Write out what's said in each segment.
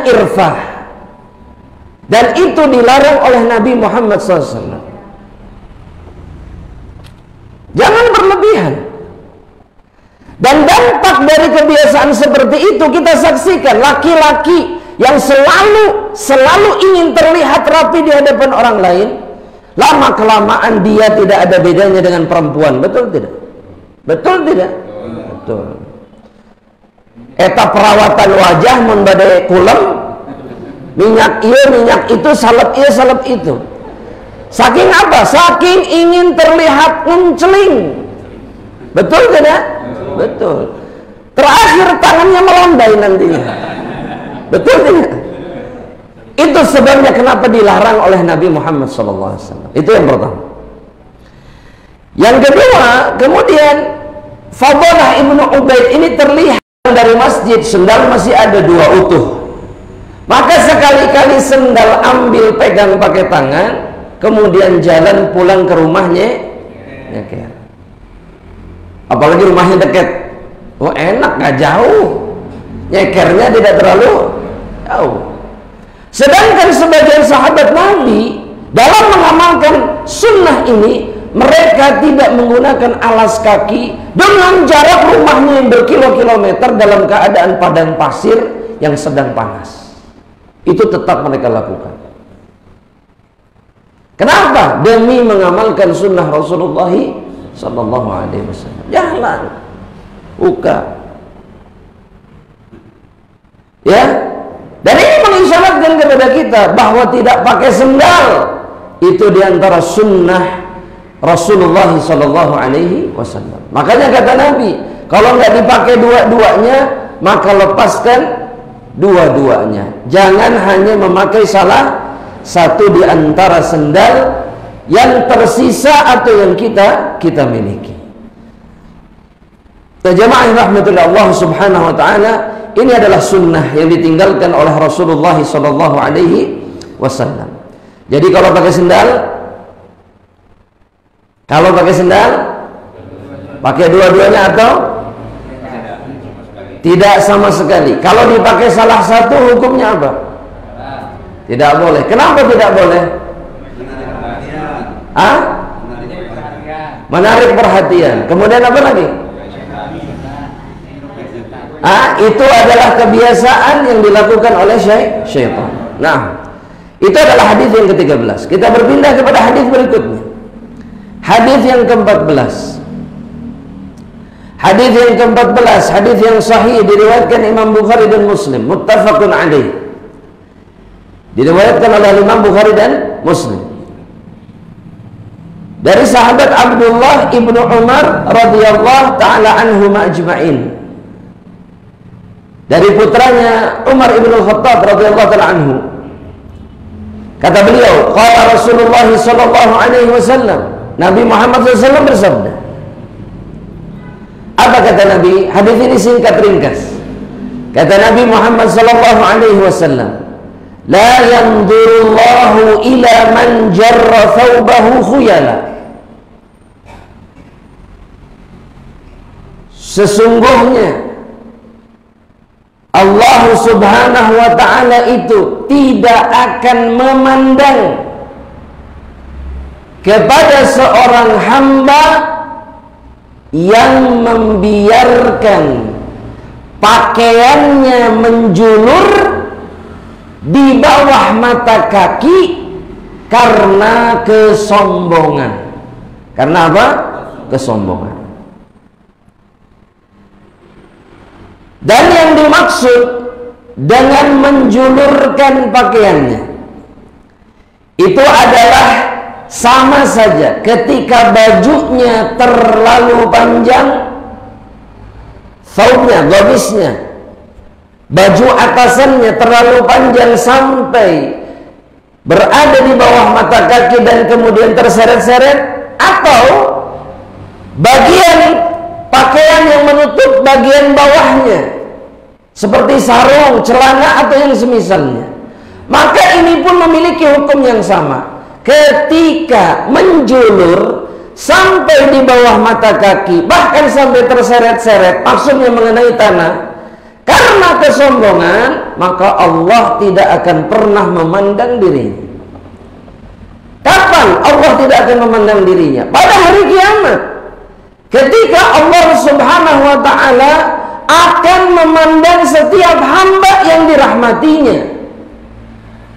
namanya irfah. Dan itu dilarang oleh Nabi Muhammad SAW. Jangan berlebihan. Dan dampak dari kebiasaan seperti itu kita saksikan. Laki-laki yang selalu ingin terlihat rapi di hadapan orang lain, lama kelamaan dia tidak ada bedanya dengan perempuan. Betul tidak? Betul tidak? Betul. Eta perawatan wajah mun bade kulem, minyak ieu minyak itu, salep ieu salep itu. Saking apa? Saking ingin terlihat ngenceling. Betul tidak? Betul. Terakhir tangannya melandai nantinya. Betul tidak? Itu sebabnya kenapa dilarang oleh Nabi Muhammad SAW. Itu yang pertama. Yang kedua, kemudian Fadalah ibnu Ubaid ini terlihat dari masjid, sendal masih ada 2 utuh. Maka sekali-kali sendal ambil pegang pakai tangan, kemudian jalan pulang ke rumahnya nyeker. Apalagi rumahnya dekat, oh enak, nggak jauh, nyekernya tidak terlalu jauh. Sedangkan sebagian sahabat Nabi dalam mengamalkan sunnah ini, mereka tidak menggunakan alas kaki dengan jarak rumahnya yang berkilo-kilometer dalam keadaan padang pasir yang sedang panas. Itu tetap mereka lakukan. Kenapa? Demi mengamalkan sunnah Rasulullah Sallallahu Alaihi Wasallam. Jalan, buka, ya. Dan ini mengisyaratkan kepada kita bahwa tidak pakai sendal itu diantara sunnah Rasulullah Sallallahu Alaihi Wasallam. Makanya kata Nabi, kalau nggak dipakai dua-duanya, maka lepaskan dua-duanya. Jangan hanya memakai salah satu di antara sendal yang tersisa atau yang kita miliki. Jamaah rahmatullah Allah Subhanahu Wa Taala, ini adalah sunnah yang ditinggalkan oleh Rasulullah Sallallahu Alaihi Wasallam. Jadi kalau pakai sendal, pakai dua-duanya atau tidak sama sekali. Kalau dipakai salah satu, hukumnya apa? Tidak boleh. Kenapa tidak boleh? Menarik perhatian. Kemudian apa lagi? Itu adalah kebiasaan yang dilakukan oleh syaitan. Nah, itu adalah hadis yang ke-13. Kita berpindah kepada hadis berikutnya. Hadis yang ke-14. Hadis yang ke-14, hadis yang sahih diriwayatkan Imam Bukhari dan Muslim, muttafaqun alaih. Diriwayatkan oleh Imam Bukhari dan Muslim. Dari sahabat Abdullah ibnu Umar radhiyallahu taala anhuma ajma'in. Dari putranya Umar ibnu Khattab radhiyallahu taala anhu. Kata beliau, qala Rasulullah sallallahu alaihi wasallam, Nabi Muhammad SAW bersabda. Apa kata Nabi? Hadis ini singkat ringkas. Kata Nabi Muhammad sallallahu alaihi wasallam, la yanzurullahu ila man jarra thawbahu khuyala. Sesungguhnya Allah Subhanahu wa ta'ala itu tidak akan memandang kepada seorang hamba yang membiarkan pakaiannya menjulur di bawah mata kaki karena kesombongan. Karena apa? Kesombongan. Dan yang dimaksud dengan menjulurkan pakaiannya itu adalah sama saja ketika bajunya terlalu panjang, thawbnya, gamisnya, baju atasannya terlalu panjang sampai berada di bawah mata kaki dan kemudian terseret-seret, atau bagian pakaian yang menutup bagian bawahnya seperti sarung, celana atau yang semisalnya, maka ini pun memiliki hukum yang sama. Ketika menjulur sampai di bawah mata kaki, bahkan sampai terseret-seret, maksudnya mengenai tanah, karena kesombongan, maka Allah tidak akan pernah memandang dirinya. Kapan Allah tidak akan memandang dirinya? Pada hari kiamat, ketika Allah Subhanahu wa ta'ala akan memandang setiap hamba yang dirahmatinya.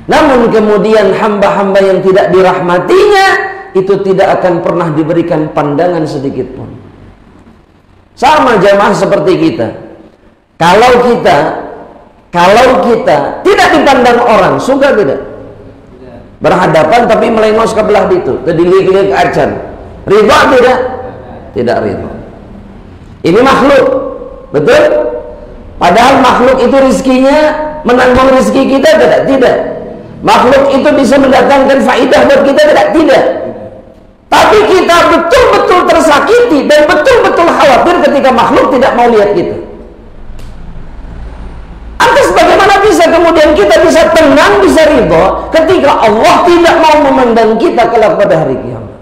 Namun kemudian hamba-hamba yang tidak dirahmatinya itu tidak akan pernah diberikan pandangan sedikit pun. Sama jamaah seperti kita. Kalau kita tidak dipandang orang, suka tidak? Berhadapan tapi melengos ke belah itu, ke dili-dili ke acan. Ridha tidak? Tidak ridha. Ini makhluk, betul? Padahal makhluk itu rizkinya menanggung rizki kita tidak? Tidak. Makhluk itu bisa mendatangkan faidah buat kita tidak? Tidak. Tapi kita betul-betul tersakiti dan betul-betul khawatir ketika makhluk tidak mau lihat kita. Atas bagaimana bisa kemudian kita bisa tenang, bisa ridho ketika Allah tidak mau memandang kita kelak pada hari kiamat?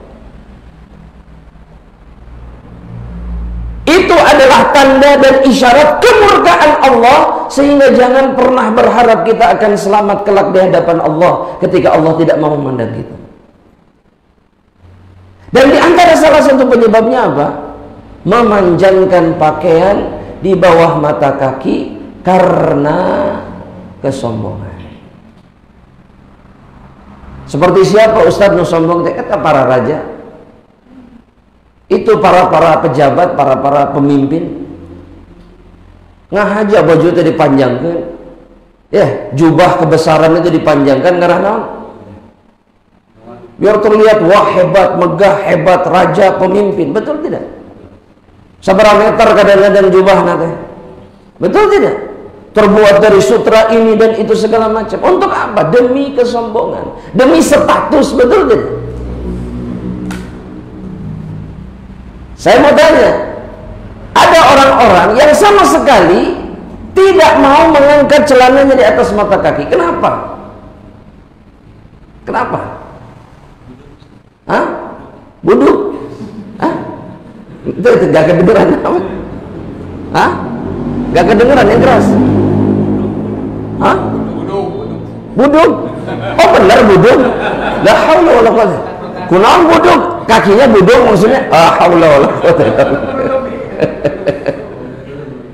Itu adalah tanda dan isyarat kemurkaan Allah, sehingga jangan pernah berharap kita akan selamat kelak di hadapan Allah ketika Allah tidak mau memandang kita. Dan di antara salah satu penyebabnya apa? Memanjangkan pakaian di bawah mata kaki karena kesombongan. Seperti siapa Ustadz nu sombong? Kata para raja. Itu para pejabat, para pemimpin. Ngahaja baju itu dipanjangkan. Ya, jubah kebesaran itu dipanjangkan karena biar terlihat wah hebat, megah, hebat, raja, pemimpin. Betul tidak? Seberapa meter kadang-kadang jubah nanti? Betul tidak? Terbuat dari sutra ini dan itu segala macam. Untuk apa? Demi kesombongan, demi status. Betul tidak? Saya mau tanya, ada orang-orang yang sama sekali tidak mau mengangkat celananya di atas mata kaki. Kenapa? Kenapa? Hah? Buduk? Hah? Itu gak kedengeran apa? Hah? Gak kedengeran yang keras? Hah? Buduk? Oh benar buduk? La haula wala quwwata. Kunaon buduk? Kakinya buduk maksudnya? Ah haula wala quwwata.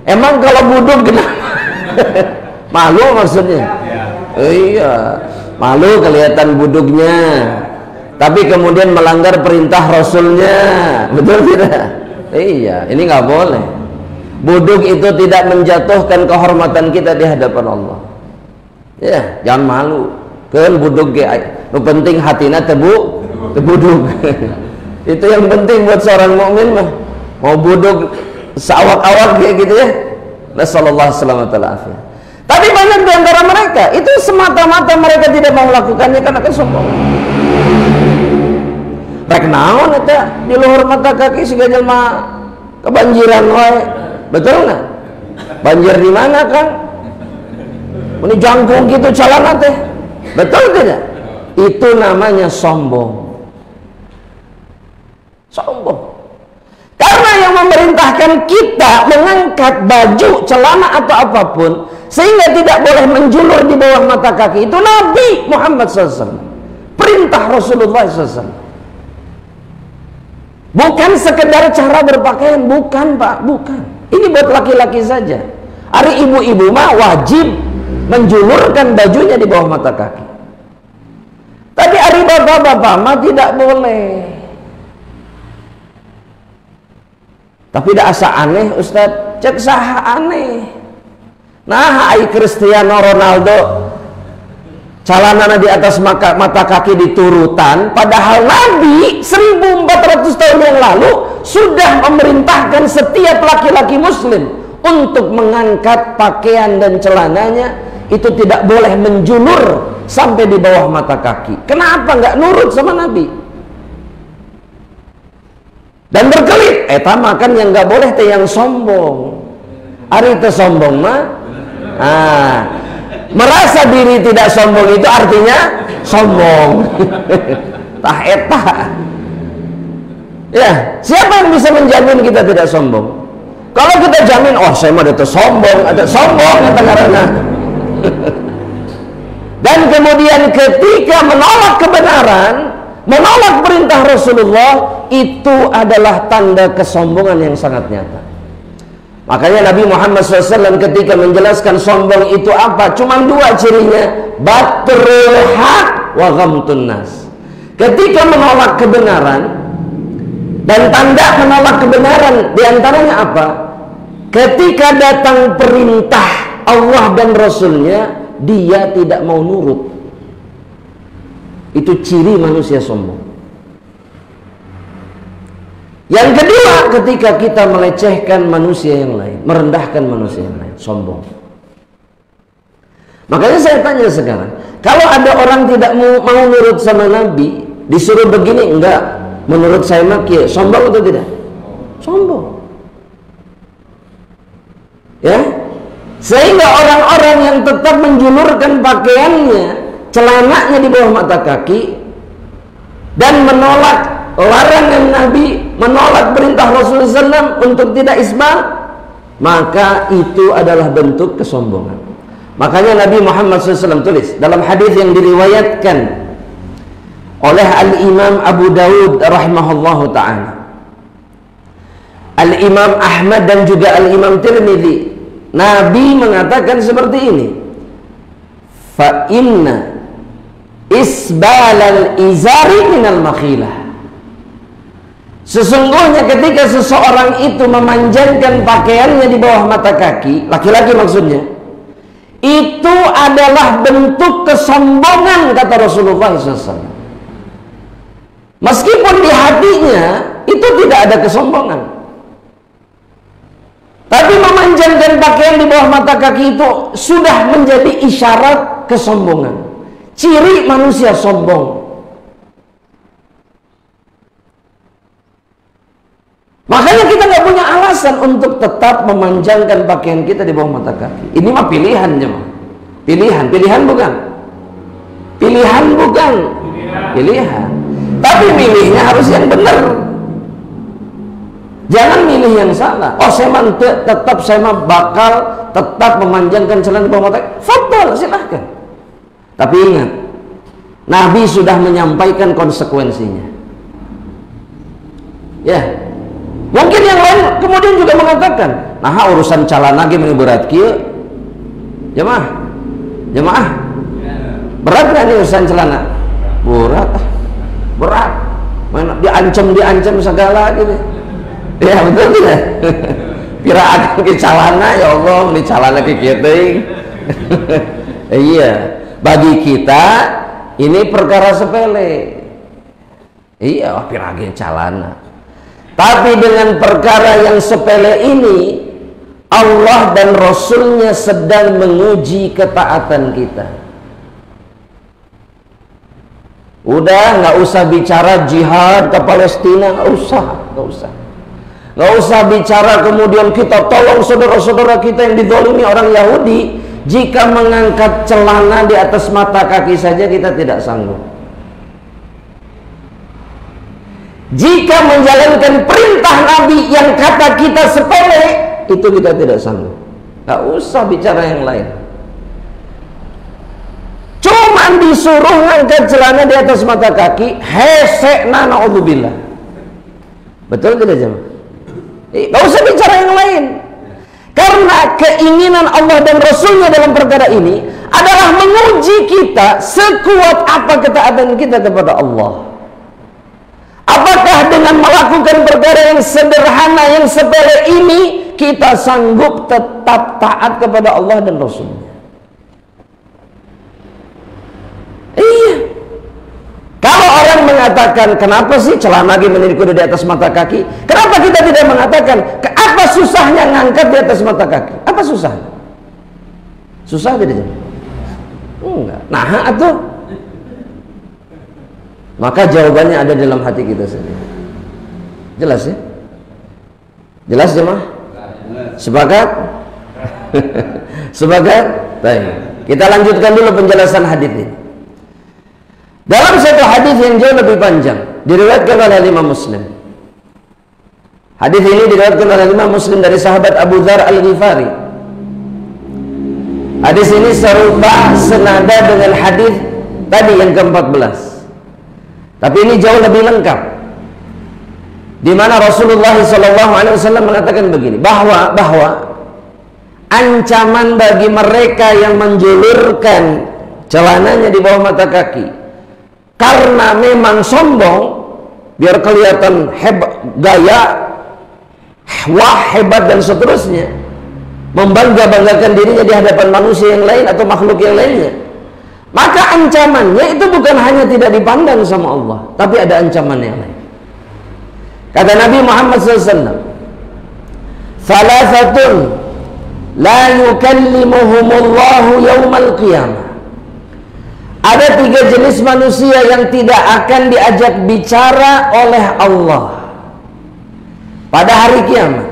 Emang kalau buduk kenapa? Malu maksudnya? Iya, malu kelihatan buduknya. Tapi kemudian melanggar perintah Rasulnya, betul tidak? Iya, ini nggak boleh. Buduk itu tidak menjatuhkan kehormatan kita di hadapan Allah. Ya, jangan malu. Kan buduk ge, nu penting hatina tebu, tebuduk. Itu yang penting buat seorang mukmin mah. Mau buduk seawak-awak kayak gitu ya. Nasallallahu alaihi wasallam. Tapi banyak di antara mereka itu semata-mata mereka tidak mau melakukannya karena kesombongan. Rek naon eta di luhur mata kaki siga jelema kebanjiran wae. Betul enggak? Banjir di mana, Kang? Ini jangkung gitu calana teh. Betul tidak? Itu namanya sombong. Sombong. Karena yang memerintahkan kita mengangkat baju, celana atau apapun sehingga tidak boleh menjulur di bawah mata kaki itu Nabi Muhammad SAW. Perintah Rasulullah SAW. Bukan sekedar cara berpakaian, bukan Pak, bukan. Ini buat laki-laki saja. Hari ibu-ibu mah wajib menjulurkan bajunya di bawah mata kaki. Tapi hari bapak-bapak mah tidak boleh. Tapi tidak asa aneh Ustaz, cek saha aneh. Nah, ai Cristiano Ronaldo calanana di atas mata kaki diturutan, padahal Nabi 1400 tahun yang lalu sudah memerintahkan setiap laki-laki muslim untuk mengangkat pakaian dan celananya itu tidak boleh menjulur sampai di bawah mata kaki. Kenapa nggak nurut sama Nabi? Dan berkelit, makan yang nggak boleh teh yang sombong. Ari teh sombong mah, merasa diri tidak sombong itu artinya sombong. Tah eta. Ya, siapa yang bisa menjamin kita tidak sombong? Kalau kita jamin, oh saya mah ada sombong kata karena. Dan kemudian ketika menolak kebenaran, menolak perintah Rasulullah, itu adalah tanda kesombongan yang sangat nyata. Makanya Nabi Muhammad SAW ketika menjelaskan sombong itu apa, cuma dua cirinya, batrul haq wa ghamtun nas. Ketika menolak kebenaran, dan tanda menolak kebenaran diantaranya apa? Ketika datang perintah Allah dan Rasulnya, dia tidak mau nurut. Itu ciri manusia sombong. Yang kedua, ketika kita melecehkan manusia yang lain, merendahkan manusia yang lain, sombong. Makanya saya tanya sekarang, kalau ada orang tidak mau nurut sama Nabi, disuruh begini, enggak, menurut saya maki, sombong atau tidak? Sombong. Ya, sehingga orang-orang yang tetap menjulurkan pakaiannya, celananya di bawah mata kaki, dan menolak larangan Nabi, menolak perintah Rasulullah SAW untuk tidak isbal, maka itu adalah bentuk kesombongan. Makanya Nabi Muhammad SAW tulis dalam hadis yang diriwayatkan oleh Al-Imam Abu Dawud rahimahullahu ta'ala, Al-Imam Ahmad dan juga Al-Imam Tirmidzi, Nabi mengatakan seperti ini, fa inna isbalal izari minal makhilah. Sesungguhnya ketika seseorang itu memanjangkan pakaiannya di bawah mata kaki, laki-laki maksudnya, itu adalah bentuk kesombongan, kata Rasulullah SAW. Meskipun di hatinya itu tidak ada kesombongan, tapi memanjangkan pakaian di bawah mata kaki itu sudah menjadi isyarat kesombongan, ciri manusia sombong. Makanya kita nggak punya alasan untuk tetap memanjangkan pakaian kita di bawah mata kaki. Ini mah pilihan, jemaah. Pilihan bukan? Pilihan. Tapi milihnya harus yang benar. Jangan milih yang salah. Oh, saya bakal tetap memanjangkan celana di bawah mata kaki. Fadhal, silahkan. Tapi ingat, Nabi sudah menyampaikan konsekuensinya. Ya. Mungkin yang lain kemudian juga mengatakan, nah urusan calon lagi berat kieu. Jemaah. Berat nggak nih urusan celana? Berat. Mana diancam segala gitu. Ya betul tidak? Kira akan ke calana, ya Allah, di calana ke kieu. Iya, bagi kita ini perkara sepele. Iya, pirage calana. Tapi dengan perkara yang sepele ini, Allah dan Rasulnya sedang menguji ketaatan kita. Udah, nggak usah bicara jihad ke Palestina, nggak usah bicara kemudian kita tolong saudara-saudara kita yang dizalimi orang Yahudi. Jika mengangkat celana di atas mata kaki saja kita tidak sanggup. Jika menjalankan perintah Nabi yang kata kita sepele, itu kita tidak sanggup. Gak usah bicara yang lain. Cuma disuruh ngangkat celana di atas mata kaki, hesekna na'udzubillah. Betul tidak jemaah? Gak usah bicara yang lain. Karena keinginan Allah dan Rasulnya dalam perkara ini adalah menguji kita sekuat apa ketaatan kita kepada Allah. Apakah dengan melakukan perkara yang sederhana, yang sepele ini, kita sanggup tetap taat kepada Allah dan Rasulnya? Iya. Kalau orang mengatakan, kenapa sih celana lagi menirikudi di atas mata kaki? Kenapa kita tidak mengatakan, apa susahnya ngangkat di atas mata kaki? Apa susahnya? Susah tidak? Enggak. Nah, atuh. Maka jawabannya ada dalam hati kita sendiri. Jelas ya? Jelas jemaah? Sepakat? Sepakat? Baik. Kita lanjutkan dulu penjelasan hadis ini. Dalam satu hadis yang jauh lebih panjang, diriwayatkan oleh Imam Muslim. Hadis ini diriwayatkan oleh Imam Muslim dari sahabat Abu Dzar Al-Ghifari. Hadis ini serupa senada dengan hadis tadi yang ke-14. Tapi ini jauh lebih lengkap. Di mana Rasulullah SAW mengatakan begini, bahwa ancaman bagi mereka yang menjulurkan celananya di bawah mata kaki karena memang sombong, biar kelihatan hebat, gaya, wah hebat dan seterusnya, membangga-banggakan dirinya di hadapan manusia yang lain atau makhluk yang lainnya, maka ancamannya itu bukan hanya tidak dipandang sama Allah, tapi ada ancaman yang lain. Kata Nabi Muhammad SAW, "Thalathatun la yukallimuhumullahu yawmal qiyamah." Ada 3 jenis manusia yang tidak akan diajak bicara oleh Allah pada hari kiamat.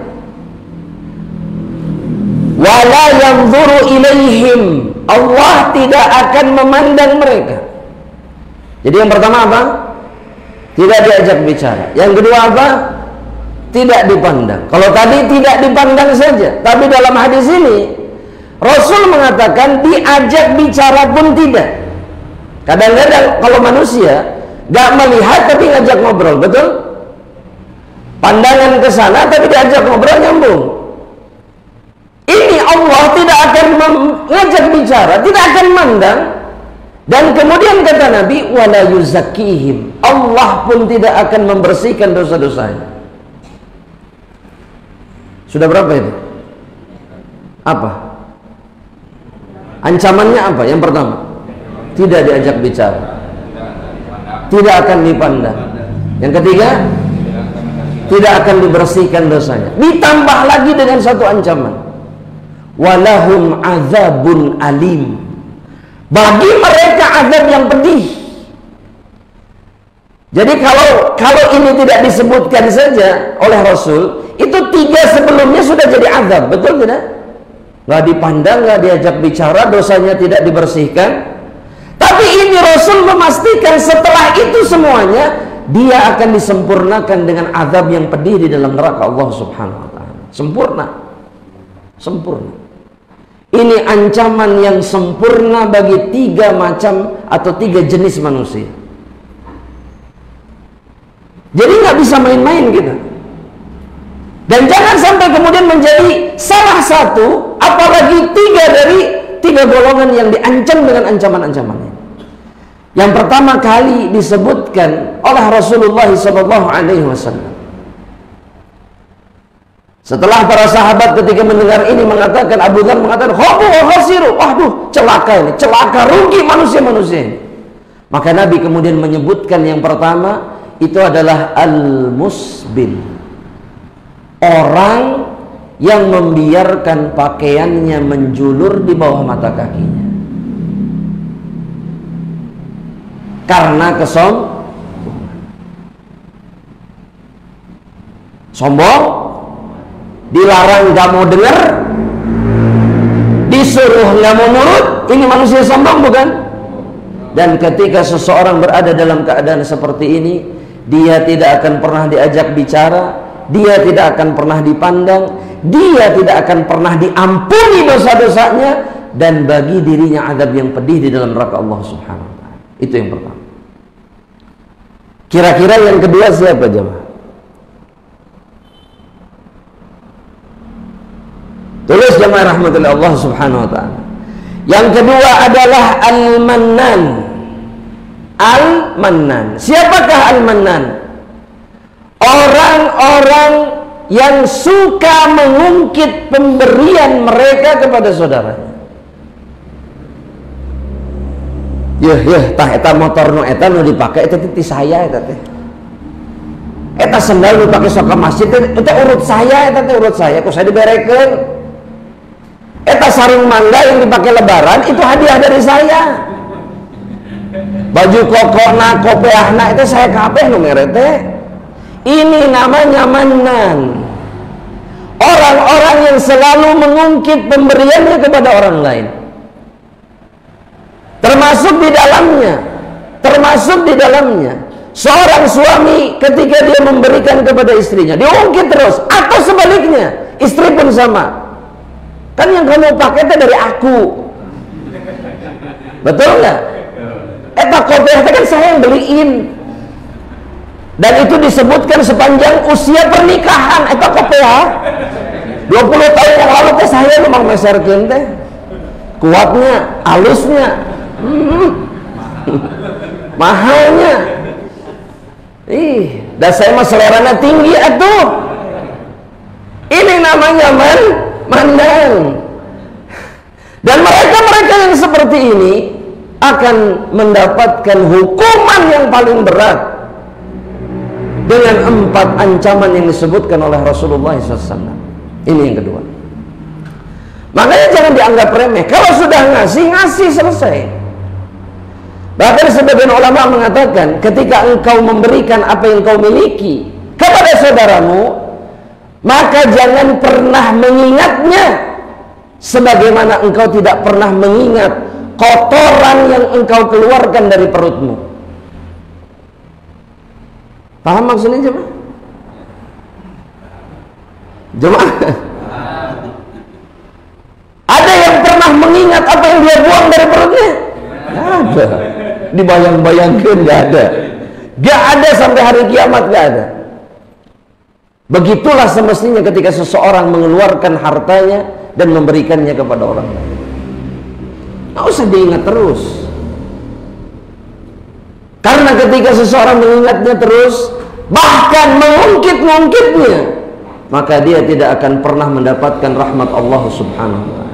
Wala yanzuru ilaihim, Allah tidak akan memandang mereka. Jadi yang pertama apa? Tidak diajak bicara. Yang kedua apa? Tidak dipandang. Kalau tadi tidak dipandang saja, tapi dalam hadis ini Rasul mengatakan diajak bicara pun tidak. Kadang-kadang kalau manusia gak melihat tapi ngajak ngobrol, betul? Pandangan ke sana tapi diajak ngobrol, nyambung. Ini Allah tidak akan mengajak bicara, tidak akan mandang. Dan kemudian kata Nabi, wala yuzakkihim, Allah pun tidak akan membersihkan dosa-dosanya. Sudah berapa itu? Apa? Ancamannya apa? Yang pertama, tidak diajak bicara, tidak akan dipandang. Yang ketiga, tidak akan dibersihkan dosanya. Ditambah lagi dengan satu ancaman, walahum azabun alim, bagi mereka azab yang pedih. Jadi kalau ini tidak disebutkan saja oleh Rasul, itu 3 sebelumnya sudah jadi azab, betul tidak? Nggak dipandang, nggak diajak bicara, dosanya tidak dibersihkan. Tapi ini Rasul memastikan setelah itu semuanya dia akan disempurnakan dengan azab yang pedih di dalam neraka Allah Subhanahu wa taala. Sempurna. Sempurna. Ini ancaman yang sempurna bagi 3 macam atau 3 jenis manusia. Jadi nggak bisa main-main kita. Dan jangan sampai kemudian menjadi salah satu, apalagi 3 dari 3 golongan yang diancam dengan ancaman-ancamannya. Yang pertama kali disebutkan oleh Rasulullah SAW. Setelah para sahabat ketika mendengar ini mengatakan, Abu Dzar mengatakan, waduh, celaka ini, celaka, rugi manusia-manusia ini. Maka Nabi kemudian menyebutkan yang pertama itu adalah al-musbil, orang yang membiarkan pakaiannya menjulur di bawah mata kakinya karena sombong, dilarang gak mau dengar, disuruh gak mau nurut. Ini manusia sombong, bukan? Dan ketika seseorang berada dalam keadaan seperti ini, dia tidak akan pernah diajak bicara, dia tidak akan pernah dipandang, dia tidak akan pernah diampuni dosa-dosanya, dan bagi dirinya azab yang pedih di dalam neraka Allah Subhanahu wa taala. Itu yang pertama. Kira-kira yang kedua siapa jemaah? Tulis jemaah rahmatullah Allah Subhanahu wa taala. Yang kedua adalah Al-Mannan. Al-Mannan. Siapakah Al-Mannan? Orang-orang yang suka mengungkit pemberian mereka kepada saudaranya. Tah eta motor nu eta nu dipakai eta ti saya eta teh. Eta sendal nu dipake sok ka masjid eta urut saya, eta teh urut saya, kok saya diberekeun. Eta sarung mangga yang dipakai lebaran itu hadiah dari saya. Baju kokona, kopiahna itu saya kabeh nu mere teh. Ini namanya mannan. Orang-orang yang selalu mengungkit pemberiannya kepada orang lain. Termasuk di dalamnya seorang suami ketika dia memberikan kepada istrinya diungkit terus, atau sebaliknya istri pun sama, kan yang kamu pakai itu dari aku, betul nggak? Eta kopiah kan saya yang beliin, dan itu disebutkan sepanjang usia pernikahan. Eta kopiah 20 tahun yang lalu teh saya memang meserkeun teh kuatnya, halusnya, mahalnya. Dan saya mah seleranya tinggi atuh. Ini namanya mandang. Dan mereka yang seperti ini akan mendapatkan hukuman yang paling berat dengan 4 ancaman yang disebutkan oleh Rasulullah SAW. Ini yang kedua. Makanya jangan dianggap remeh. Kalau sudah ngasih selesai. Bahkan sebagian ulama mengatakan, ketika engkau memberikan apa yang kau miliki kepada saudaramu, maka jangan pernah mengingatnya sebagaimana engkau tidak pernah mengingat kotoran yang engkau keluarkan dari perutmu. Paham maksudnya jemaah? Jemaah, ada yang pernah mengingat apa yang dia buang dari perutnya? Nggak ada. Dibayang-bayangkan nggak ada. Nggak ada sampai hari kiamat, nggak ada. Begitulah semestinya ketika seseorang mengeluarkan hartanya dan memberikannya kepada orang lain. Nggak usah diingat terus. Karena ketika seseorang mengingatnya terus, bahkan mengungkit-ungkitnya, maka dia tidak akan pernah mendapatkan rahmat Allah Subhanahu wa ta'ala.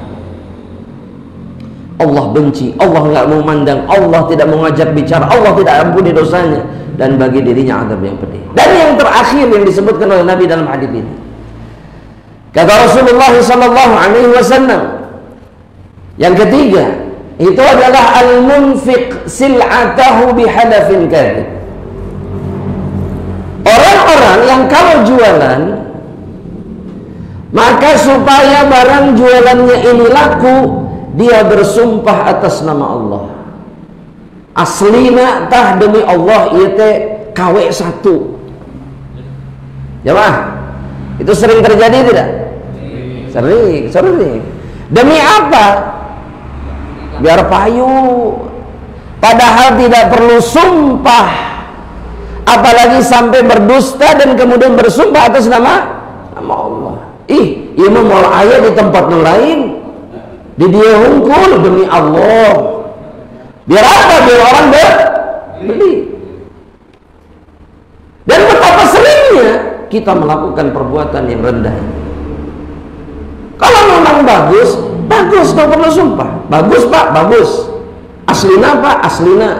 Allah benci, Allah nggak mau mandang, Allah tidak mengajak bicara, Allah tidak ampuni dosanya, dan bagi dirinya azab yang pedih. Dan yang terakhir yang disebutkan oleh Nabi dalam hadis ini, kata Rasulullah SAW, yang ketiga itu adalah al-munfiq sil'atahu bihalafin kadhib. Orang-orang yang kalau jualan, maka supaya barang jualannya ini laku, dia bersumpah atas nama Allah. Aslina tah demi Allah ieu teh KW 1. Jemaah, itu sering terjadi tidak? Sering. Demi apa? Biar payu. Padahal tidak perlu sumpah, apalagi sampai berdusta dan kemudian bersumpah atas nama Allah. Ieu mah moal aya di tempat lain. Di dia hungkul demi Allah. Biar apa? Biar orang beli. Dan betapa seringnya kita melakukan perbuatan yang rendah. Kalau memang bagus, nggak perlu sumpah. Bagus pak, bagus. Aslina pak, aslina.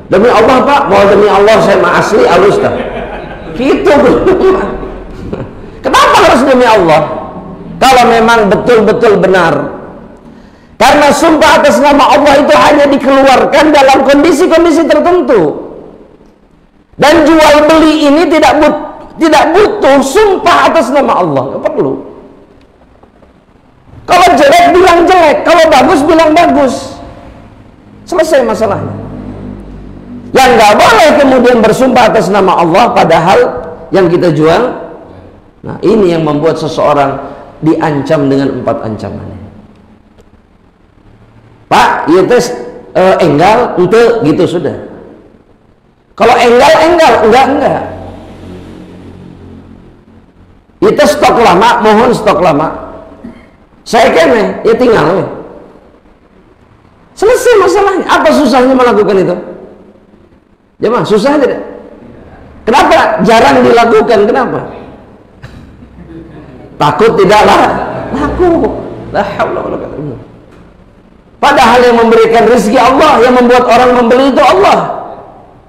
Demi Allah pak, mau demi Allah saya mah asli, halus tak? Gitu. Kenapa harus demi Allah? Kalau memang betul-betul benar. Karena sumpah atas nama Allah itu hanya dikeluarkan dalam kondisi-kondisi tertentu. Dan jual beli ini tidak butuh sumpah atas nama Allah, nggak perlu. Kalau jelek bilang jelek, kalau bagus bilang bagus. Selesai masalahnya. Yang nggak boleh kemudian bersumpah atas nama Allah padahal yang kita jual. Nah, ini yang membuat seseorang diancam dengan 4 ancaman. Pak, ieu tes enggal ente gitu sudah. Kalau enggal, enggak. Ieu tes stok lama, mohon stok lama. Saya kene, ya tinggal. Selesai masalahnya. Apa susahnya melakukan itu? Jemaah, susah tidak? Kenapa jarang dilakukan? Kenapa? Takut tidaklah laku. La haula wala quwwata illa billah. Padahal yang memberikan rezeki Allah, yang membuat orang membeli itu Allah,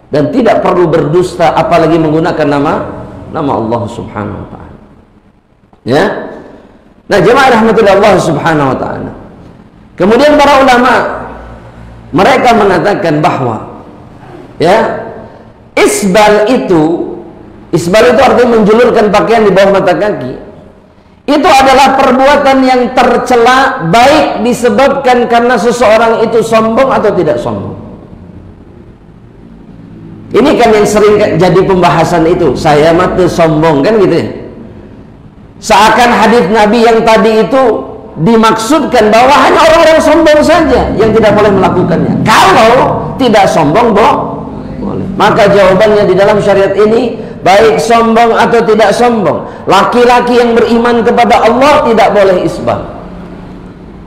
dan tidak perlu berdusta, apalagi menggunakan nama Allah Subhanahu wa ta'ala. Ya. Nah, jemaah rahmatullah Allah Subhanahu wa ta'ala. Kemudian para ulama mereka mengatakan bahwa isbal itu artinya menjulurkan pakaian di bawah mata kaki. Itu adalah perbuatan yang tercela, baik disebabkan karena seseorang itu sombong atau tidak sombong. Ini kan yang sering jadi pembahasan itu, saya mah teu sombong kan gitu ya. Seakan hadis Nabi yang tadi itu dimaksudkan bahwa hanya orang-orang sombong saja yang tidak boleh melakukannya. Kalau tidak sombong boleh. Maka jawabannya di dalam syariat ini, baik sombong atau tidak sombong, laki-laki yang beriman kepada Allah tidak boleh isbal.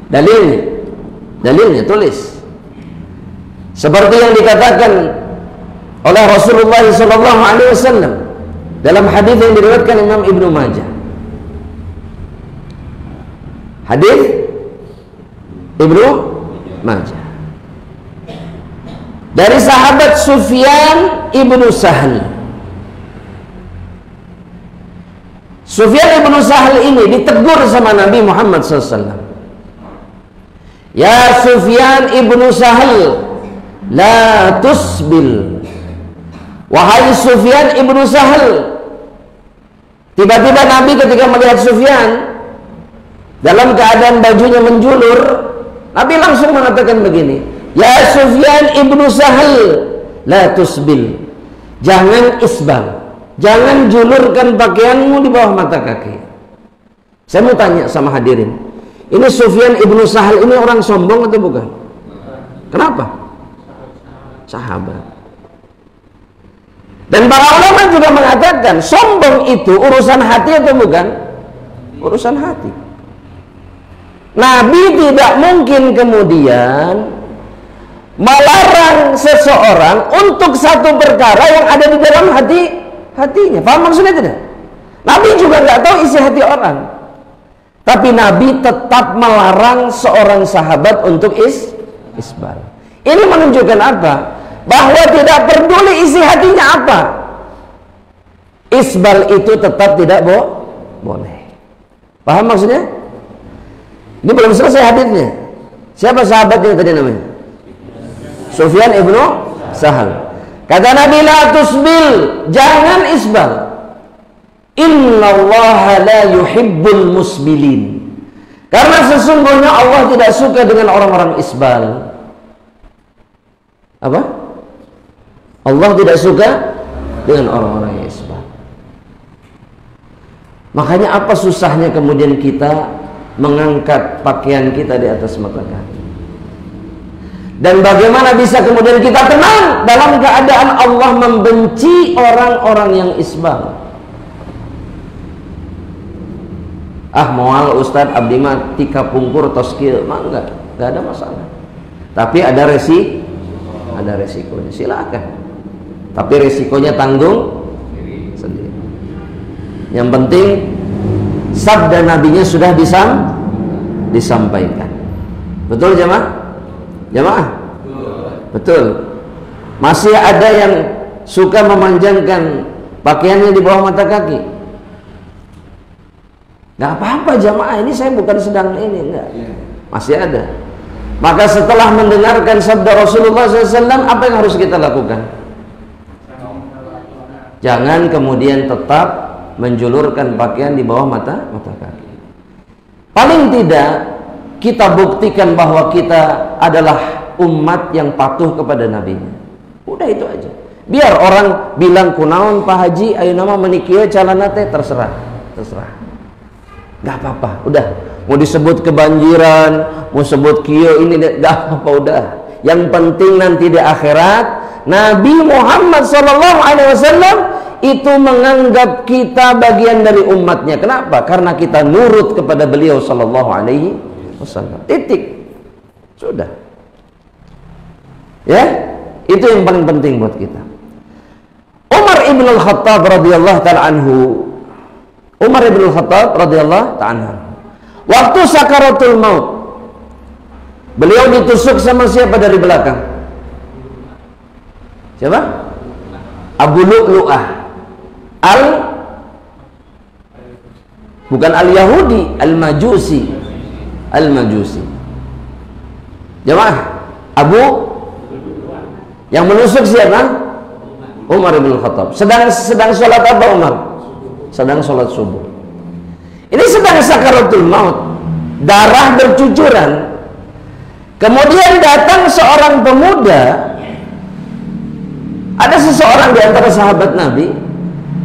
Dalilnya tulis. Seperti yang dikatakan oleh Rasulullah SAW dalam hadis yang diriwayatkan Imam Ibnu Majah. Hadis Ibnu Majah dari sahabat Sufyan ibnu Sahal. Sufyan ibnu Sahal ini ditegur sama Nabi Muhammad SAW. Ya Sufyan ibnu Sahal, la tusbil. Wahai Sufyan ibnu Sahal. Tiba-tiba Nabi ketika melihat Sufyan dalam keadaan bajunya menjulur, Nabi langsung mengatakan begini, ya Sufyan ibnu Sahal, la tusbil. Jangan isbal, jangan julurkan pakaianmu di bawah mata kaki. Saya mau tanya sama hadirin, ini Sufyan ibnu Sahal ini orang sombong atau bukan? Kenapa? Sahabat. Dan para ulama juga mengatakan sombong itu urusan hati atau bukan? Urusan hati. Nabi tidak mungkin kemudian melarang seseorang untuk satu perkara yang ada di dalam hatinya. Paham maksudnya tidak? Nabi juga nggak tahu isi hati orang. Tapi Nabi tetap melarang seorang sahabat untuk isbal. Ini menunjukkan apa? Bahwa tidak peduli isi hatinya apa, isbal itu tetap tidak boleh. Paham maksudnya? Ini belum selesai hadisnya. Siapa sahabatnya tadi namanya? Sufyan ibnu Sahal. Kata Nabi, la tusbil, jangan isbal. Innallaha la yuhibbul musbilin. Karena sesungguhnya Allah tidak suka dengan orang-orang isbal. Apa? Allah tidak suka dengan orang-orang yang isbal. Makanya apa susahnya kemudian kita mengangkat pakaian kita di atas mata kaki? Dan bagaimana bisa kemudian kita tenang dalam keadaan Allah membenci orang-orang yang isbal? Moal Ustaz abdi mah tika pungkur tos kieu mah enggak ada masalah. Tapi ada resikonya, silakan. Tapi resikonya tanggung sendiri. Yang penting sabda nabinya sudah disampaikan. Betul jemaah? Betul. Masih ada yang suka memanjangkan pakaiannya di bawah mata kaki. Gak apa-apa jemaah, ini saya bukan sedang ini, enggak. Masih ada. Maka setelah mendengarkan sabda Rasulullah SAW, apa yang harus kita lakukan? Jangan kemudian tetap menjulurkan pakaian di bawah mata kaki. Paling tidak kita buktikan bahwa kita adalah umat yang patuh kepada nabinya. Udah itu aja. Biar orang bilang kunaon Pak Haji, ayo nama menikah calana teh, terserah. Gak apa-apa, udah. Mau disebut kebanjiran, mau sebut kieu ini, gak apa-apa, udah. Yang penting nanti di akhirat Nabi Muhammad SAW itu menganggap kita bagian dari umatnya. Kenapa? Karena kita nurut kepada beliau SAW. Titik. Sudah. Ya, itu yang paling penting buat kita. Umar ibn al-Khattab radhiyallahu ta'ala anhu. Waktu sakaratul maut, beliau ditusuk sama siapa dari belakang? Siapa? Abu Lu'lu'ah bukan al-Yahudi, al-Majusi. Jemaah, yang menusuk siapa? Umar bin Khattab. Sedang sholat apa Umar? Sedang sholat subuh. Ini sedang sakaratul maut, darah bercucuran. Kemudian datang seorang pemuda Ada seseorang di antara sahabat Nabi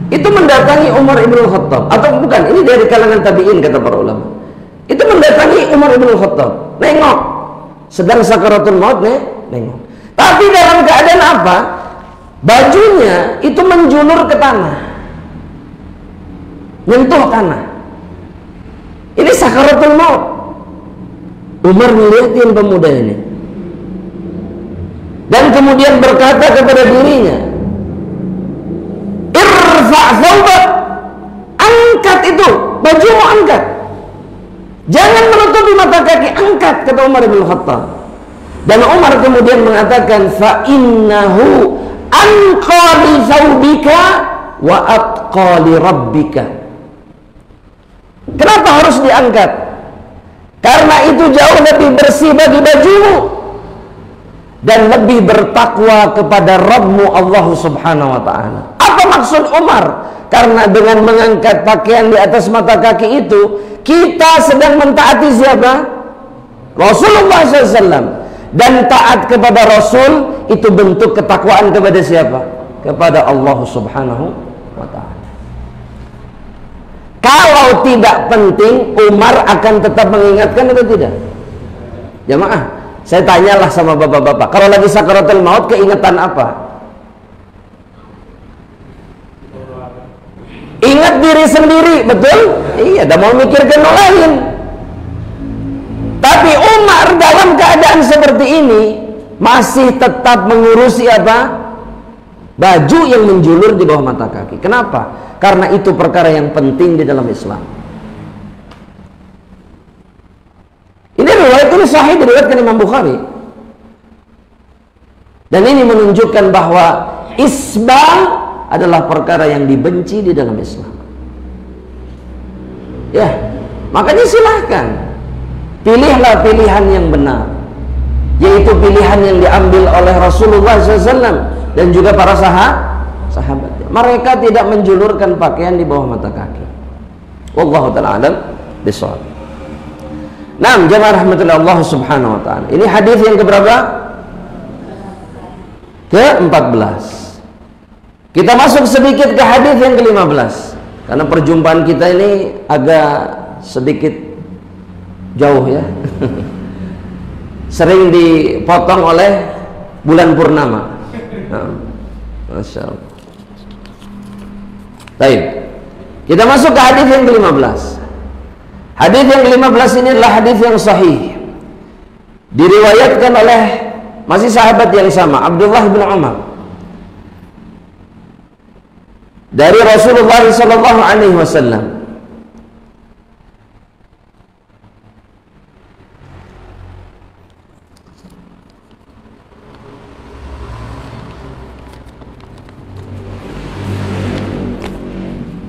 itu mendatangi Umar ibn Khattab, atau bukan, ini dari kalangan tabi'in kata para ulama. Itu mendatangi Umar ibn Khattab, nengok, sedang sakaratul maut, nengok. Tapi dalam keadaan apa? Bajunya itu menjulur ke tanah, nyentuh tanah. Ini sakaratul maut. Umar melihatin pemuda ini dan kemudian berkata kepada dirinya, irfa' thawbak, angkat itu bajumu, angkat, jangan menutupi mata kaki, angkat, kata Umar bin Khattab. Dan Umar kemudian mengatakan, fa innahu anqa li thawbika wa atqa li rabbika. Kenapa harus diangkat? Karena itu jauh lebih bersih bagi bajumu dan lebih bertakwa kepada Rabbmu Allah Subhanahu wa ta'ala. Apa maksud Umar? Karena dengan mengangkat pakaian di atas mata kaki itu, kita sedang mentaati siapa? Rasulullah SAW. Dan taat kepada Rasul itu bentuk ketakwaan kepada siapa? Kepada Allah Subhanahu wa ta'ala. Kalau tidak penting, Umar akan tetap mengingatkan atau tidak? Jamaah, saya tanyalah sama bapak-bapak, kalau lagi sakaratul maut keingetan apa? Ingat diri sendiri, betul? Iya, dah mau mikirkan orang lain. Tapi Umar dalam keadaan seperti ini masih tetap mengurusi apa? Baju yang menjulur di bawah mata kaki. Kenapa? Karena itu perkara yang penting di dalam Islam. Ini riwayat ini sahih, diriwayatkan Imam Bukhari. Dan ini menunjukkan bahwa isbal adalah perkara yang dibenci di dalam Islam. Ya, makanya silahkan pilihlah pilihan yang benar, yaitu pilihan yang diambil oleh Rasulullah SAW dan juga para sahabat. Mereka tidak menjulurkan pakaian di bawah mata kaki. Wallahu ta'ala alam bishawab. Naam, jamaah rahmatullah Allah Subhanahu wa ta'ala. Ini hadis yang keberapa? Ke-14. Kita masuk sedikit ke hadis yang ke-15. Karena perjumpaan kita ini agak sedikit jauh ya. Sering dipotong oleh bulan purnama. Nah, Masya Allah. Baik, kita masuk ke hadis yang ke-15. Hadis yang ke-15 ini adalah hadis yang sahih, diriwayatkan oleh masih sahabat yang sama, Abdullah bin Umar, dari Rasulullah sallallahu alaihi wasallam.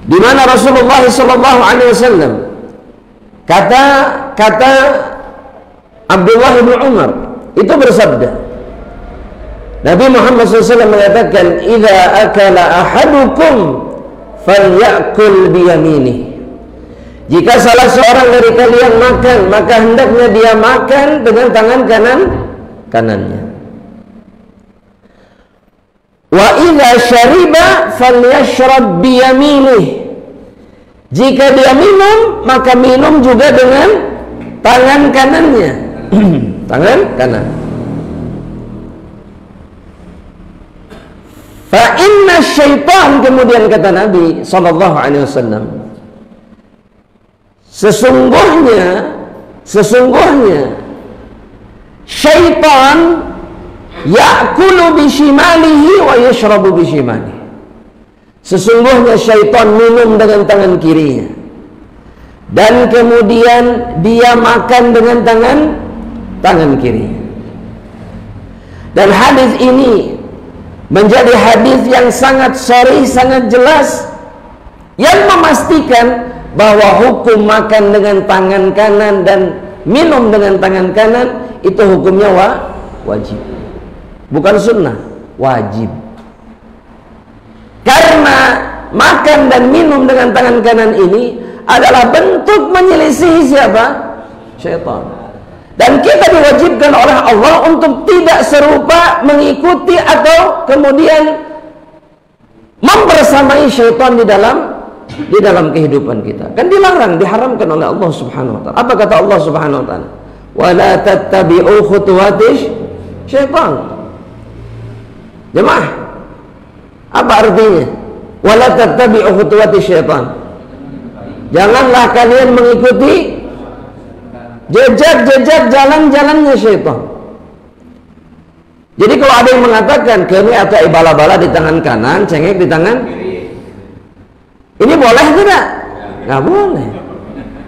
Di mana Rasulullah sallallahu alaihi wasallam kata Abdullah bin Umar itu bersabda, Nabi Muhammad SAW mengatakan, "Idza akala ahadukum falyakul biyaminih." Jika salah seorang dari kalian makan, maka hendaknya dia makan dengan tangan kanannya. Wa idza syariba falyashrab biyaminih. Jika dia minum, maka minum juga dengan tangan kanannya. Tangan kanan. Fa inna syaitan, kemudian kata Nabi sallallahu alaihi wasallam, sesungguhnya syaitan ya'kulu bishimalihi wa yashrabu bishimalihi. Sesungguhnya syaitan minum dengan tangan kirinya dan kemudian dia makan dengan tangan kirinya. Dan hadis ini menjadi hadis yang sangat sharih, sangat jelas, yang memastikan bahwa hukum makan dengan tangan kanan dan minum dengan tangan kanan itu hukumnya wajib, bukan sunnah, wajib. Karena makan dan minum dengan tangan kanan ini adalah bentuk menyelisihi siapa? Syaitan. Dan kita diwajibkan oleh Allah untuk tidak serupa, mengikuti atau kemudian membersamai syaitan di dalam kehidupan kita. Kan dilarang, diharamkan oleh Allah Subhanahu wa taala. Apa kata Allah Subhanahu wa taala? Wala tattabi'u khutuwatis syaitan. Jemaah, apa artinya? Wala tattabi'u khutuwatis syaitan. Janganlah kalian mengikuti jejak-jejak jalan-jalannya syaitan. Jadi kalau ada yang mengatakan kami atau bala-bala di tangan kanan, cengek di tangan kiri, ini boleh tidak? Nggak boleh.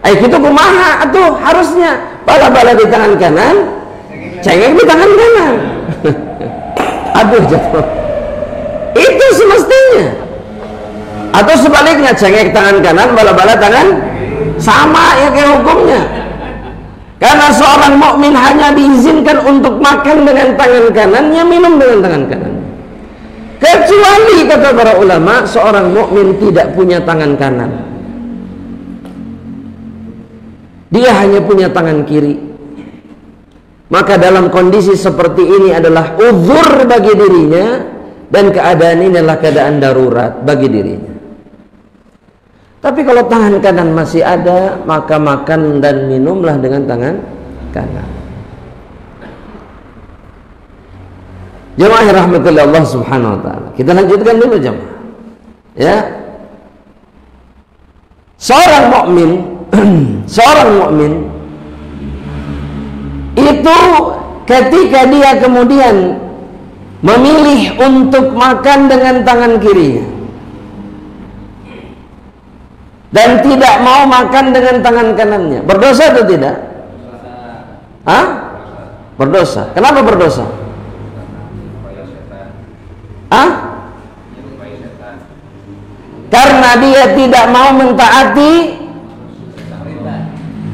Itu kumaha atuh harusnya bala-bala di tangan kanan, cengek di tangan kanan. Aduh jatuh. Itu semestinya. Atau sebaliknya, cengek tangan kanan, bala-bala tangan, sama ya kayak hukumnya. Karena seorang mukmin hanya diizinkan untuk makan dengan tangan kanannya, minum dengan tangan kanan. Kecuali kata para ulama, seorang mukmin tidak punya tangan kanan. Dia hanya punya tangan kiri. Maka dalam kondisi seperti ini adalah uzur bagi dirinya, dan keadaan ini adalah keadaan darurat bagi dirinya. Tapi kalau tangan kanan masih ada, maka makan dan minumlah dengan tangan kanan. Jemaah rahmatullah Allah Subhanahu wa taala. Kita lanjutkan dulu jemaah. Ya. Seorang mukmin itu ketika dia kemudian memilih untuk makan dengan tangan kirinya dan tidak mau makan dengan tangan kanannya, berdosa atau tidak? Berdosa. Kenapa berdosa? Karena dia tidak mau mentaati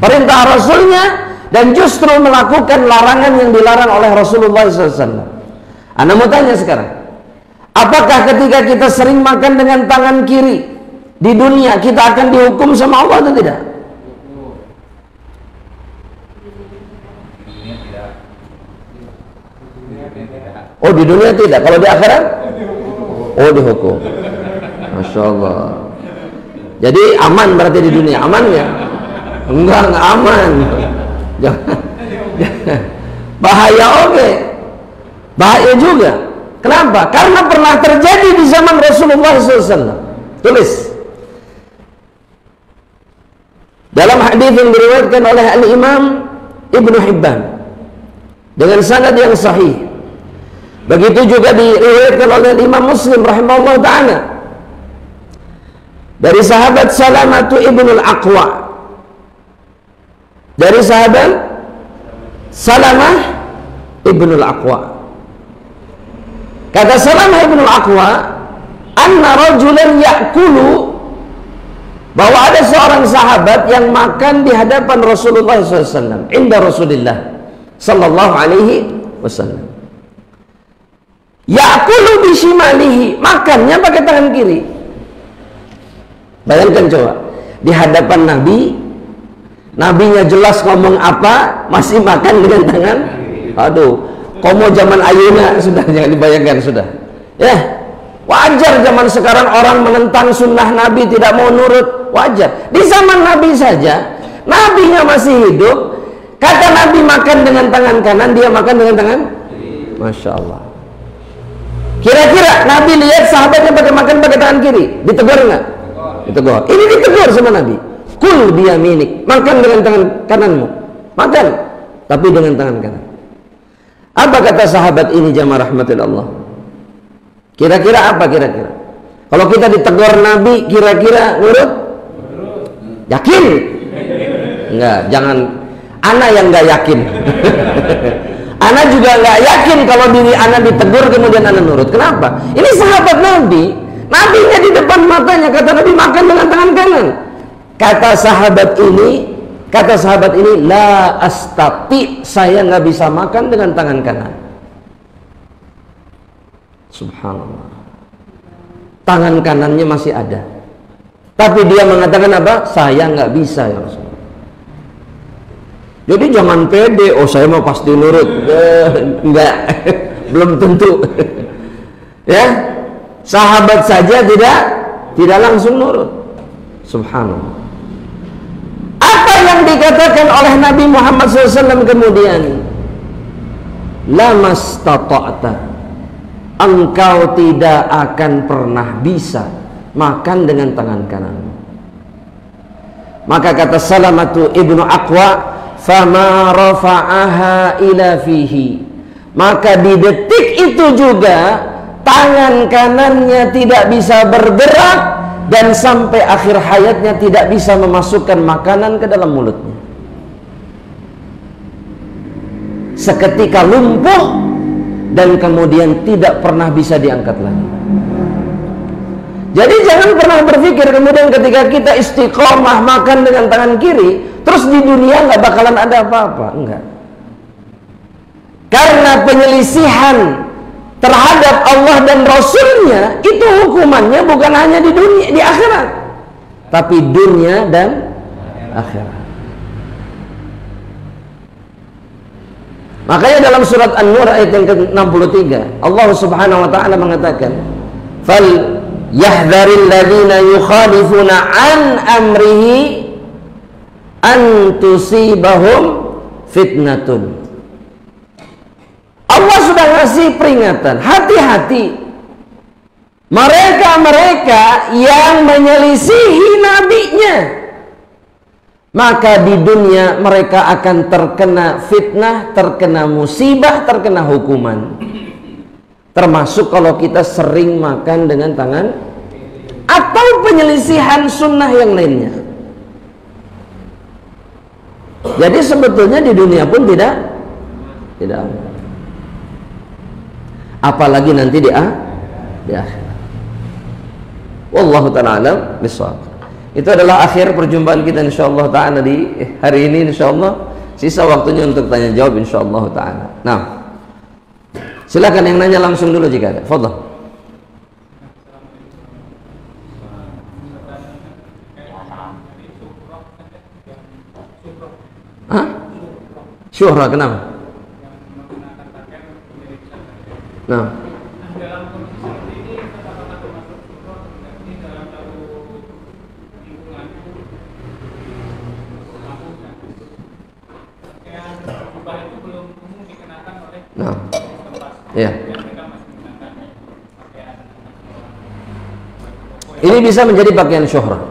perintah Rasulnya dan justru melakukan larangan yang dilarang oleh Rasulullah SAW. Anda mau tanya sekarang, apakah ketika kita sering makan dengan tangan kiri di dunia kita akan dihukum sama Allah atau tidak? Oh, di dunia tidak. Kalau di akhirat? Oh, dihukum. Masya Allah. Jadi aman berarti di dunia. Aman ya? Enggak aman. Jangan. Bahaya oke. Bahaya juga. Kenapa? Karena pernah terjadi di zaman Rasulullah SAW. Tulis. Dalam hadis yang diriwayatkan oleh Al-Imam Ibnu Hibban dengan sanad yang sahih. Begitu juga diriwayatkan oleh Imam Muslim rahimahullah ta'ala dari sahabat Salamah ibn al-Aqwa, dari sahabat Salamah ibn al-Aqwa, kata Salamah ibn al-Aqwa, anna rajulan ya'kulu, bahwa ada seorang sahabat yang makan di hadapan Rasulullah SAW, inda Rasulullah sallallahu alaihi wasallam. Ya'kulu bishimalihi, makannya pakai tangan kiri. Bayangkan coba, di hadapan Nabi, Nabinya jelas ngomong apa, masih makan dengan tangan. Aduh, komo zaman ayeuna sudah, jangan dibayangkan sudah. Ya, wajar zaman sekarang orang menentang sunnah Nabi, tidak mau nurut, wajar. Di zaman Nabi saja, Nabinya masih hidup, kata Nabi makan dengan tangan kanan, dia makan dengan tangan. Masya Allah. Kira-kira Nabi lihat sahabatnya makan pakai tangan kiri, ditegur nggak? Ditegur. Ini ditegur sama Nabi. Kul biyaminik, makan dengan tangan kananmu, makan, tapi dengan tangan kanan. Apa kata sahabat ini jamaah rahmatillah? Kira-kira apa kira-kira? Kalau kita ditegur Nabi, kira-kira nurut? Yakin? Enggak, jangan. Ana yang nggak yakin. Ana juga nggak yakin kalau diri Ana ditegur kemudian Ana nurut. Kenapa? Ini sahabat Nabi, Nabinya di depan matanya, kata Nabi makan dengan tangan kanan. Kata sahabat ini, la astati, saya nggak bisa makan dengan tangan kanan. Subhanallah. Tangan kanannya masih ada, tapi dia mengatakan apa? Saya nggak bisa ya Rasulullah. Jadi jangan pede, oh saya mau pasti nurut. Enggak, belum tentu. Ya, Sahabat saja tidak langsung nurut. Subhanallah. Apa yang dikatakan oleh Nabi Muhammad SAW kemudian? Lamastata'ta, engkau tidak akan pernah bisa makan dengan tangan kanan. Maka kata Salamatu ibnu Aqwa, fama rafa'aha ila fihi, maka di detik itu juga tangan kanannya tidak bisa bergerak dan sampai akhir hayatnya tidak bisa memasukkan makanan ke dalam mulutnya. Seketika lumpuh dan kemudian tidak pernah bisa diangkat lagi. Jadi jangan pernah berpikir kemudian ketika kita istiqomah makan dengan tangan kiri, terus di dunia nggak bakalan ada apa-apa. Enggak. Karena penyelisihan terhadap Allah dan Rasulnya itu hukumannya bukan hanya di dunia, di akhirat, tapi dunia dan akhirat. Makanya dalam surat An-Nur ayat yang ke-63 Allah Subhanahu wa taala mengatakan, fal yahdharil ladzina yukhalifuna an amrihi an tusibahum fitnatun. Allah sudah ngasih peringatan, hati-hati mereka-mereka yang menyelisihi nabinya, maka di dunia mereka akan terkena fitnah, terkena musibah, terkena hukuman. Termasuk kalau kita sering makan dengan tangan atau penyelisihan sunnah yang lainnya. Jadi sebetulnya di dunia pun tidak ada. Apalagi nanti di akhirat. Wallahu ta'ala alam bissawab. Itu adalah akhir perjumpaan kita insyaallah ta'ala di hari ini insyaallah. Sisa waktunya untuk tanya jawab insyaallah ta'ala. Nah, silakan yang nanya langsung dulu jika ada. Fadhil. Hah? Syuhra kenapa? Nah, ya. Ini bisa menjadi pakaian syuhrah.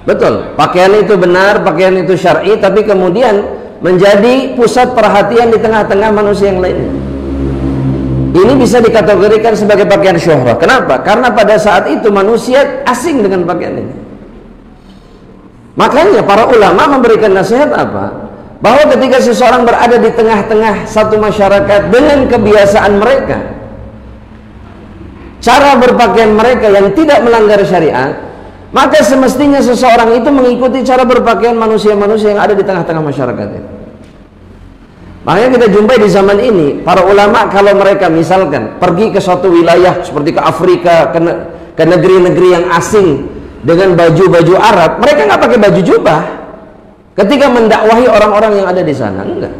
Betul, pakaian itu benar, pakaian itu syar'i, tapi kemudian menjadi pusat perhatian di tengah-tengah manusia yang lainnya. Ini bisa dikategorikan sebagai pakaian syuhrah. Kenapa? Karena pada saat itu manusia asing dengan pakaian ini. Makanya para ulama memberikan nasihat apa? Bahwa ketika seseorang berada di tengah-tengah satu masyarakat dengan kebiasaan mereka, cara berpakaian mereka yang tidak melanggar syariat, maka semestinya seseorang itu mengikuti cara berpakaian manusia-manusia yang ada di tengah-tengah masyarakat itu. Makanya kita jumpai di zaman ini para ulama kalau mereka misalkan pergi ke suatu wilayah seperti ke Afrika, ke negeri-negeri yang asing dengan baju-baju Arab, mereka nggak pakai baju jubah ketika mendakwahi orang-orang yang ada di sana. Enggak.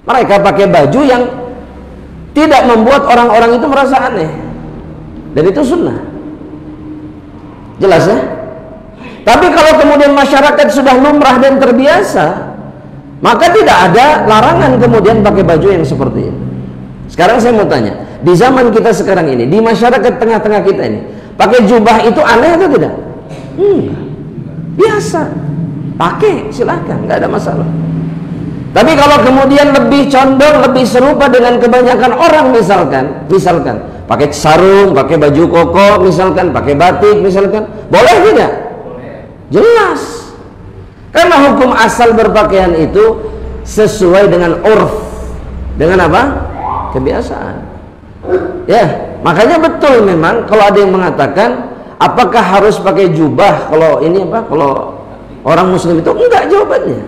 Mereka pakai baju yang tidak membuat orang-orang itu merasa aneh, dan itu sunnah. Jelas ya? Tapi kalau kemudian masyarakat sudah lumrah dan terbiasa, maka tidak ada larangan kemudian pakai baju yang seperti ini. Sekarang saya mau tanya, di zaman kita sekarang ini, di masyarakat tengah-tengah kita ini, pakai jubah itu aneh atau tidak? Biasa. Pakai, silahkan, nggak ada masalah. Tapi kalau kemudian lebih condong, lebih serupa dengan kebanyakan orang, misalkan pakai sarung, pakai baju koko, misalkan pakai batik, misalkan, boleh tidak? Jelas. Karena hukum asal berpakaian itu sesuai dengan urf, dengan apa? Kebiasaan. Ya, makanya betul memang kalau ada yang mengatakan apakah harus pakai jubah kalau ini apa? Kalau orang muslim itu enggak jawabannya.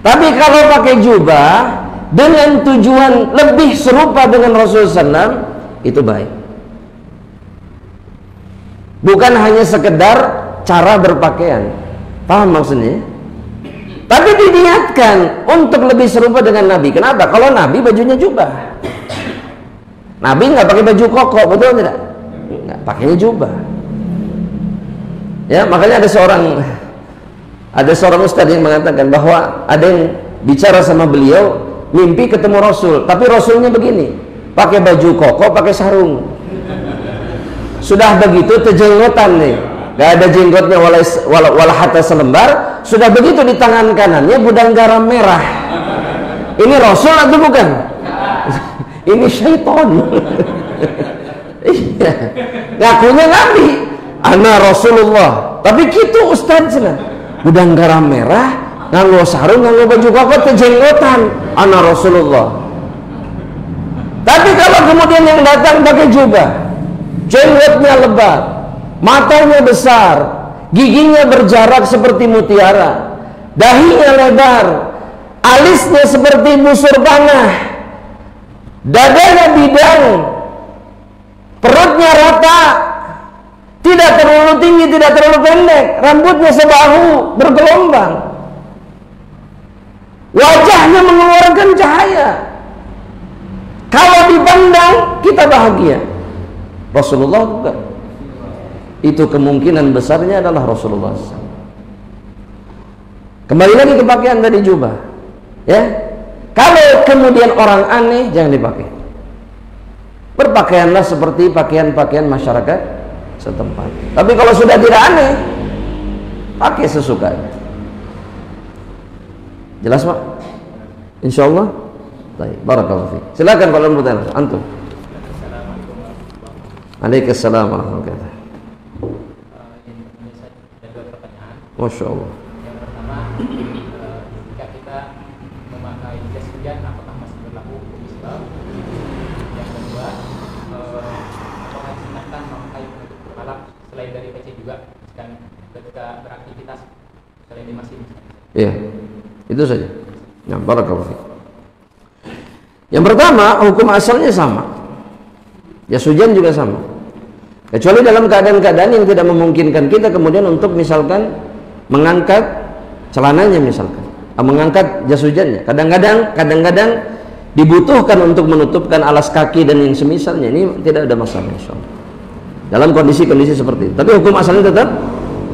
Tapi kalau pakai jubah dengan tujuan lebih serupa dengan Rasulullah SAW, itu baik. Bukan hanya sekedar cara berpakaian, paham maksudnya? Tapi diniatkan untuk lebih serupa dengan Nabi. Kenapa? Kalau Nabi bajunya jubah. Nabi nggak pakai baju koko, betul tidak? Nggak, pakainya jubah. Ya, makanya ada seorang ustadz yang mengatakan bahwa ada yang bicara sama beliau, mimpi ketemu Rasul, tapi Rasulnya begini, pakai baju koko, pakai sarung. Sudah begitu terjenggotan nih, gak ada jenggotnya walau hatta selembar. Sudah begitu di tangan kanannya gudang garam merah. Ini Rasul atau bukan? Ini syaitan. Iya, ngakunya Nabi, ana Rasulullah, tapi gitu ustaz cina. Gudang garam merah, nganggo sarung, nganggo baju koko, terjenggotan, ana Rasulullah. Tapi kalau kemudian yang datang pakai jubah, jenggotnya lebat, matanya besar, giginya berjarak seperti mutiara, dahinya lebar, alisnya seperti busur panah, dadanya bidang, perutnya rata, tidak terlalu tinggi, tidak terlalu pendek, rambutnya sebahu, bergelombang, wajahnya mengeluarkan cahaya. Kalau dipandang kita bahagia. Rasulullah bukan. Itu kemungkinan besarnya adalah Rasulullah. Kembali lagi ke pakaian tadi, jubah. Ya, kalau kemudian orang aneh jangan dipakai. Berpakaianlah seperti pakaian-pakaian masyarakat setempat. Tapi kalau sudah tidak aneh, pakai sesukanya. Jelas Pak? Insya Allah. Baik, barakallahu fiik. Silakan kalau mau bertanya, antum. Waalaikumsalam warahmatullahi wabarakatuh. Masya Allah. Yang pertama, jika kita memakai jas hujan, apakah masih berlaku hukum Islam? Yang kedua, apakah disunahkan memakai penutup kepala selain dari PC juga ketika beraktivitas selain di masjid? Iya, itu saja. Ya, barakallahu fiik. Yang pertama, hukum asalnya sama. Jas hujan juga sama. Kecuali dalam keadaan-keadaan yang tidak memungkinkan kita kemudian untuk misalkan mengangkat celananya, misalkan mengangkat jas hujannya. Kadang-kadang dibutuhkan untuk menutupkan alas kaki dan yang semisalnya. Ini tidak ada masalah insyaallah. Dalam kondisi-kondisi seperti itu. Tapi hukum asalnya tetap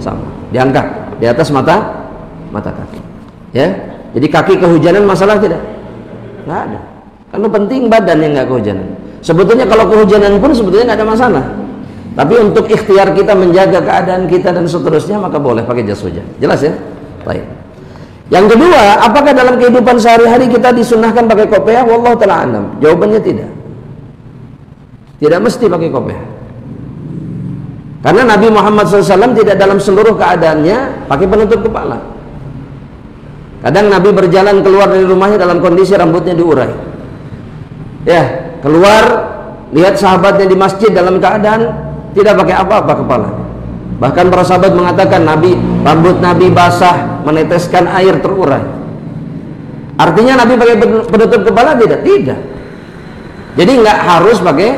sama. Diangkat di atas mata kaki. Ya. Jadi kaki kehujanan masalah tidak? Nggak ada. Karena penting badan yang nggak kehujanan. Sebetulnya kalau kehujanan pun sebetulnya nggak ada masalah. Tapi untuk ikhtiar kita menjaga keadaan kita dan seterusnya, maka boleh pakai jas hujan. Jelas ya? Baik. Yang kedua, apakah dalam kehidupan sehari-hari kita disunahkan pakai kopiah? Wallahu ta'ala alam. Jawabannya tidak. Tidak mesti pakai kopiah. Karena Nabi Muhammad SAW tidak dalam seluruh keadaannya pakai penutup kepala. Kadang Nabi berjalan keluar dari rumahnya dalam kondisi rambutnya diurai. Ya, keluar lihat sahabatnya di masjid dalam keadaan tidak pakai apa-apa kepala. Bahkan para sahabat mengatakan rambut Nabi basah, meneteskan air terurai. Artinya Nabi pakai penutup kepala tidak? Tidak. Jadi nggak harus pakai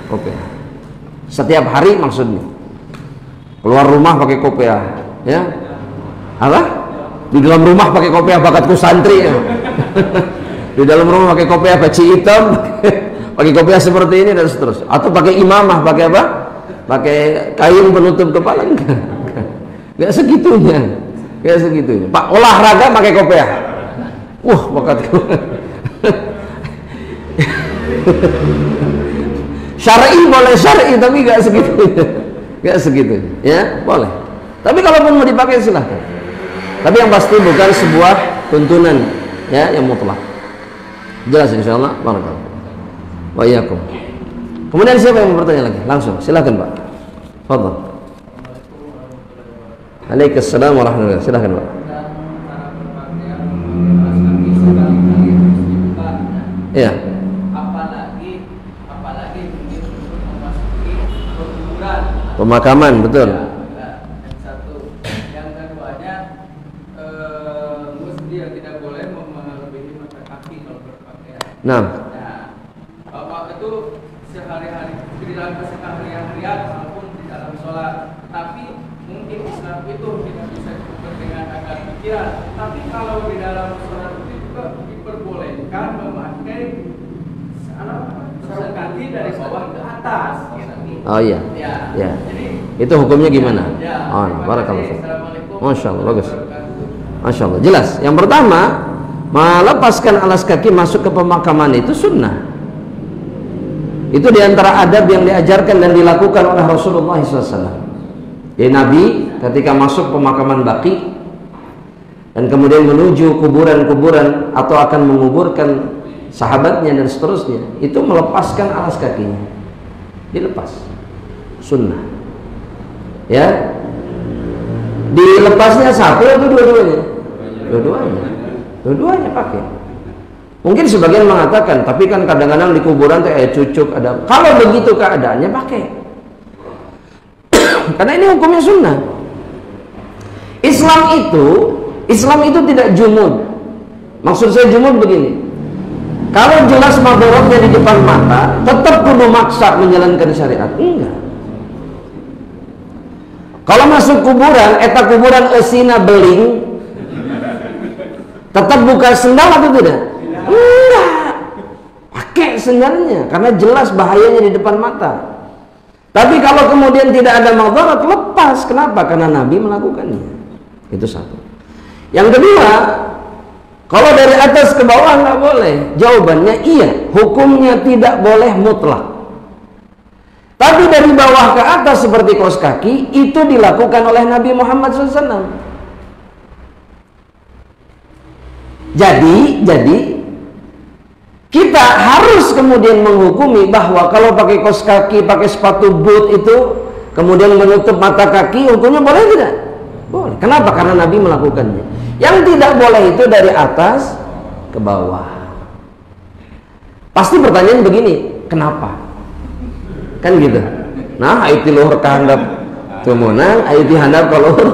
kopiah. Setiap hari maksudnya. Keluar rumah pakai kopiah, ya. Apa? Di dalam rumah pakai kopiah bakatku santri. Ya. Di dalam rumah pakai kopiah peci hitam, pakai kopiah seperti ini dan seterusnya. Atau pakai imamah, pakai apa? Pakai kain penutup kepala. Enggak segitunya. Enggak segitunya. Pak, olahraga pakai kopiah. Wah, bakatku. Syar'i boleh syar'i, tapi enggak segitunya. Enggak segitunya, ya, boleh. Tapi kalaupun mau dipakai silahkan. Tapi yang pasti bukan sebuah tuntunan, ya, yang mutlak. Jelas insyaallah. Barakallahu. Wa iyyakum. Kemudian siapa yang mau bertanya lagi? Langsung, silakan Pak. Fadhal. Waalaikumsalam warahmatullahi wabarakatuh. Silakan Pak. Iya. Apalagi memasuki kuburan. Pemakaman, betul. Nah, Bapak itu sehari-hari di dalam keseharian maupun di dalam sholat, tapi mungkin Islam itu tidak bisa cukup dengan akal pikiran. Tapi kalau di dalam sholat itu juga diperbolehkan memakai sarung kaki Oh iya. Ya. Itu hukumnya gimana? Oh, barakallahu. Masya Allah, bagus. Masya Allah, jelas. Yang pertama, melepaskan alas kaki masuk ke pemakaman itu sunnah. Itu diantara adab yang diajarkan dan dilakukan oleh Rasulullah SAW. Jadi Nabi ketika masuk pemakaman Baqi dan kemudian menuju kuburan-kuburan atau akan menguburkan sahabatnya dan seterusnya, itu melepaskan alas kakinya. Dilepas. Sunnah. Ya. Dilepasnya satu atau dua-duanya? Dua-duanya. Dua-duanya pakai. Mungkin sebagian mengatakan, tapi kan kadang-kadang di kuburan tuh cucuk ada. Kalau begitu keadaannya pakai. Karena ini hukumnya sunnah. Islam itu tidak jumud. Maksud saya jumud begini. Kalau jelas madharatnya di depan mata, tetap kudu maksa menjalankan syariat. Enggak. Kalau masuk kuburan, eta kuburan esina beling, tetap buka sendal atau tidak? Enggak. Pakai sendalnya karena jelas bahayanya di depan mata. Tapi kalau kemudian tidak ada madharat, lepas. Kenapa? Karena Nabi melakukannya. Itu satu. Yang kedua, kalau dari atas ke bawah nggak boleh. Jawabannya iya, hukumnya tidak boleh mutlak. Tapi dari bawah ke atas seperti kaos kaki itu dilakukan oleh Nabi Muhammad SAW. Jadi kita harus kemudian menghukumi bahwa kalau pakai kaos kaki, pakai sepatu boot itu kemudian menutup mata kaki, hukumnya boleh tidak? Boleh. Kenapa? Karena Nabi melakukannya. Yang tidak boleh itu dari atas ke bawah. Pasti pertanyaan begini, kenapa? Kan gitu. Nah, ayo ti luhur ka handap tumunang, ayo ti handap ka luhur.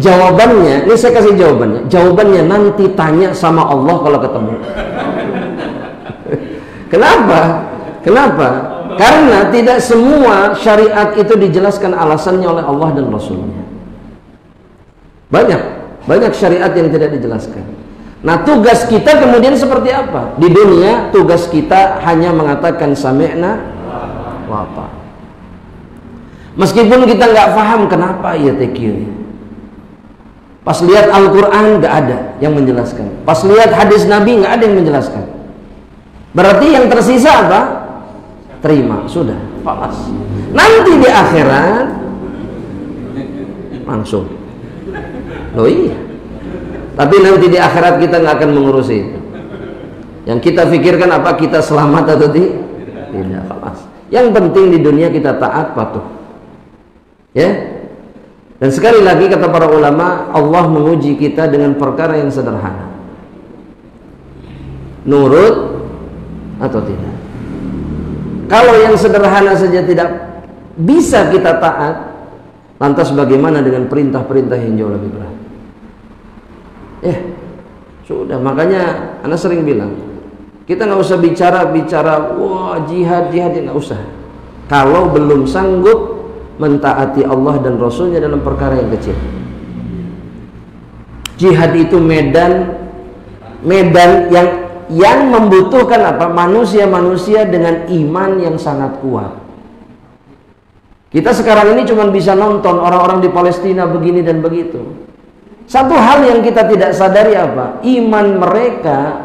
Jawabannya, ini saya kasih jawabannya. Jawabannya nanti tanya sama Allah kalau ketemu. Kenapa? Kenapa? Karena tidak semua syariat itu dijelaskan alasannya oleh Allah dan Rasulnya. Banyak syariat yang tidak dijelaskan. Nah, tugas kita kemudian seperti apa? Di dunia, tugas kita hanya mengatakan sami'na wa apa. Meskipun kita nggak paham kenapa ya TQ. Pas lihat Al-Quran nggak ada yang menjelaskan. Pas lihat hadis Nabi nggak ada yang menjelaskan. Berarti yang tersisa apa? Terima, sudah, falas. Nanti di akhirat langsung. Loh iya. Tapi nanti di akhirat kita nggak akan mengurusi itu. Yang kita pikirkan apa, kita selamat atau tidak, falas. Yang penting di dunia kita taat patuh. Ya. Dan sekali lagi kata para ulama, Allah menguji kita dengan perkara yang sederhana. Nurut atau tidak. Kalau yang sederhana saja tidak bisa kita taat, lantas bagaimana dengan perintah-perintah yang jauh lebih berat? Sudah, makanya Ana sering bilang, kita nggak usah bicara wah jihad nggak usah. Kalau belum sanggup mentaati Allah dan Rasulnya dalam perkara yang kecil. Jihad itu medan yang membutuhkan apa? Manusia-manusia dengan iman yang sangat kuat. Kita sekarang ini cuma bisa nonton orang-orang di Palestina begini dan begitu. Satu hal yang kita tidak sadari apa? Iman mereka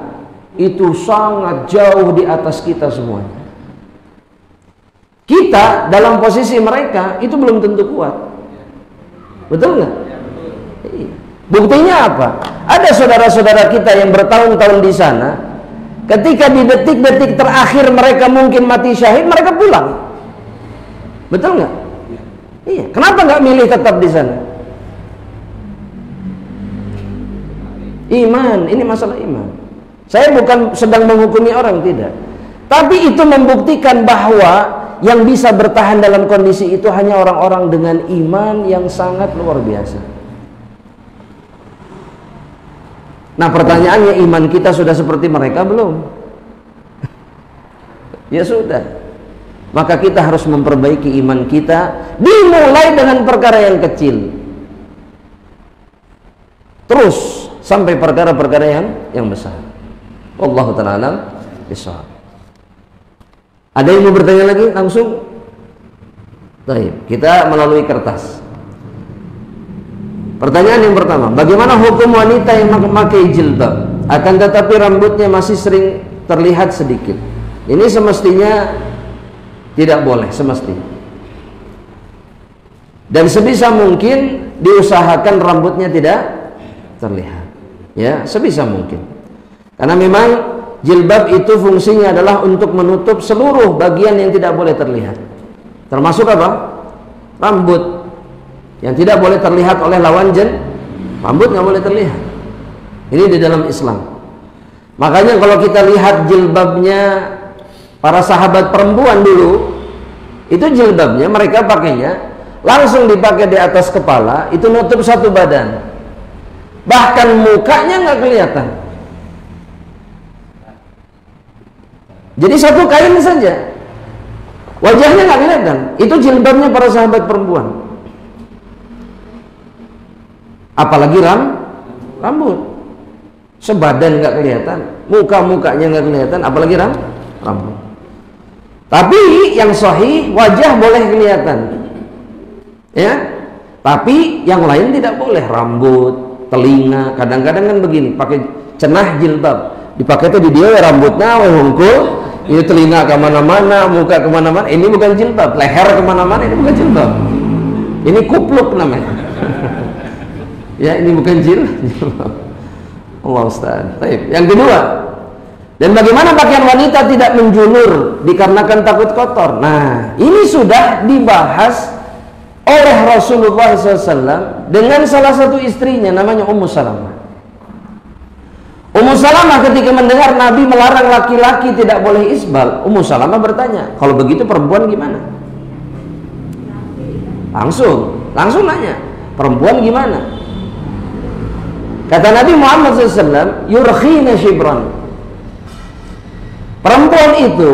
itu sangat jauh di atas kita semuanya. Kita dalam posisi mereka itu belum tentu kuat. Betul nggak? Buktinya apa? Ada saudara-saudara kita yang bertahun-tahun di sana, ketika di detik-detik terakhir mereka mungkin mati syahid, mereka pulang. Betul nggak? Iya. Kenapa nggak milih tetap di sana? Iman, ini masalah iman. Saya bukan sedang menghukumi orang, tidak. Tapi itu membuktikan bahwa yang bisa bertahan dalam kondisi itu hanya orang-orang dengan iman yang sangat luar biasa. Nah, pertanyaannya, iman kita sudah seperti mereka belum? Ya sudah. Maka kita harus memperbaiki iman kita, dimulai dengan perkara yang kecil, terus sampai perkara-perkara yang besar. Wallahu ta'ala alam bishawab. Ada yang mau bertanya lagi langsung? Baik, kita melalui kertas. Pertanyaan yang pertama, bagaimana hukum wanita yang memakai jilbab akan tetapi rambutnya masih sering terlihat sedikit? Ini semestinya tidak boleh, semestinya. Dan sebisa mungkin diusahakan rambutnya tidak terlihat. Ya, sebisa mungkin. Karena memang jilbab itu fungsinya adalah untuk menutup seluruh bagian yang tidak boleh terlihat. Termasuk apa? Rambut yang tidak boleh terlihat oleh lawan rambut nggak boleh terlihat. Ini di dalam Islam. Makanya kalau kita lihat jilbabnya para sahabat perempuan dulu, itu jilbabnya mereka pakainya langsung dipakai di atas kepala, itu nutup satu badan, bahkan mukanya nggak kelihatan. Jadi satu kain saja, wajahnya nggak kelihatan. Itu jilbabnya para sahabat perempuan. Apalagi rambut, sebadan nggak kelihatan, mukanya nggak kelihatan, apalagi rambut. Tapi yang sahih wajah boleh kelihatan, ya. Tapi yang lain tidak boleh, rambut, telinga. Kadang-kadang kan begini, pakai cenah jilbab, dipakai tuh di dia rambutnya hungkul, ini telinga kemana-mana, muka kemana-mana. Ini bukan jilbab, leher kemana-mana, ini bukan jilbab. Ini kupluk namanya. Ya, ini bukan jilbab. Allah Ustaz. Baik. Yang kedua, dan bagaimana pakaian wanita tidak menjulur dikarenakan takut kotor? Nah, ini sudah dibahas oleh Rasulullah SAW dengan salah satu istrinya, namanya Ummu Salamah. Ummu Salamah ketika mendengar Nabi melarang laki-laki tidak boleh isbal, Ummu Salamah bertanya, kalau begitu perempuan gimana? Langsung nanya, perempuan gimana? Kata Nabi Muhammad SAW, yurkhina shibran. Perempuan itu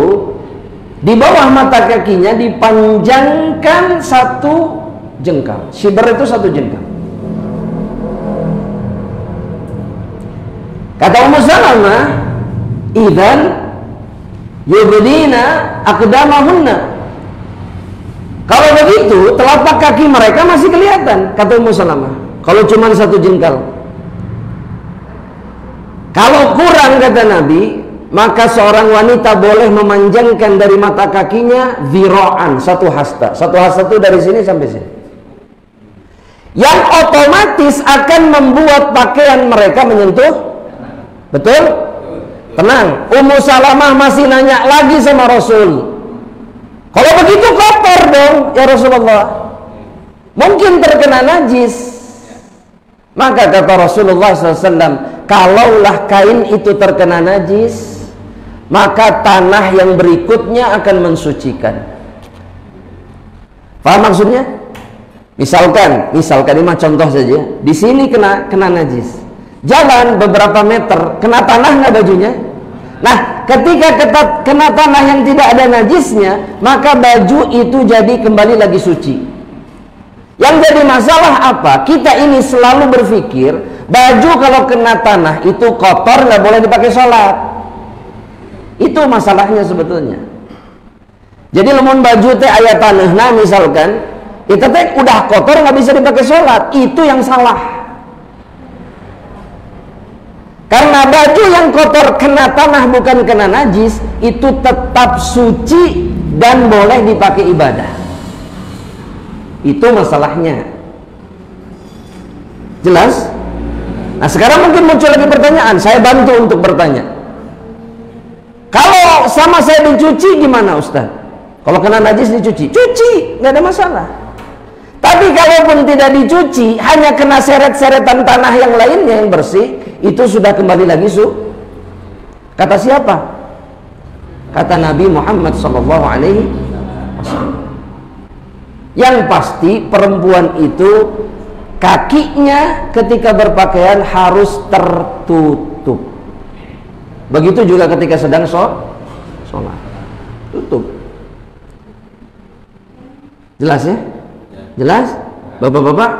di bawah mata kakinya dipanjangkan satu jengkal. Shibr itu satu jengkal. Kata Ummu Salamah, idzan yubdina aqdamahunna. Kalau begitu telapak kaki mereka masih kelihatan, kata Ummu Salamah. Kalau cuma satu jengkal. Kalau kurang, kata Nabi, maka seorang wanita boleh memanjangkan dari mata kakinya zira'an, satu hasta. Satu hasta itu dari sini sampai sini. Yang otomatis akan membuat pakaian mereka menyentuh. Betul? Tenang. Ummu Salamah masih nanya lagi sama Rasul. Kalau begitu kotor dong, ya Rasulullah. Mungkin terkena najis. Maka kata Rasulullah SAW, kalaulah kain itu terkena najis, maka tanah yang berikutnya akan mensucikan. Paham maksudnya? Misalkan ini mah contoh saja. Di sini kena najis. Jalan beberapa meter, kena tanah nggak bajunya? Nah, ketika kena tanah yang tidak ada najisnya, maka baju itu jadi kembali lagi suci. Yang jadi masalah apa? Kita ini selalu berpikir baju kalau kena tanah itu kotor, nggak boleh dipakai sholat. Itu masalahnya sebetulnya. Jadi lemon baju teh ayat tanah, nah misalkan itu teh udah kotor nggak bisa dipakai sholat, itu yang salah. Karena baju yang kotor kena tanah bukan kena najis, itu tetap suci dan boleh dipakai ibadah. Itu masalahnya. Jelas? Nah sekarang mungkin muncul lagi pertanyaan, saya bantu untuk bertanya. Kalau sama saya dicuci gimana Ustaz? Kalau kena najis dicuci? Cuci, nggak ada masalah. Tapi kalaupun tidak dicuci, hanya kena seret-seretan tanah yang lainnya yang bersih, itu sudah kembali lagi Kata siapa? Kata Nabi Muhammad SAW. Yang pasti perempuan itu kakinya ketika berpakaian harus tertutup. Begitu juga ketika sedang sholat. Tutup. Jelas ya? Jelas? Bapak-bapak?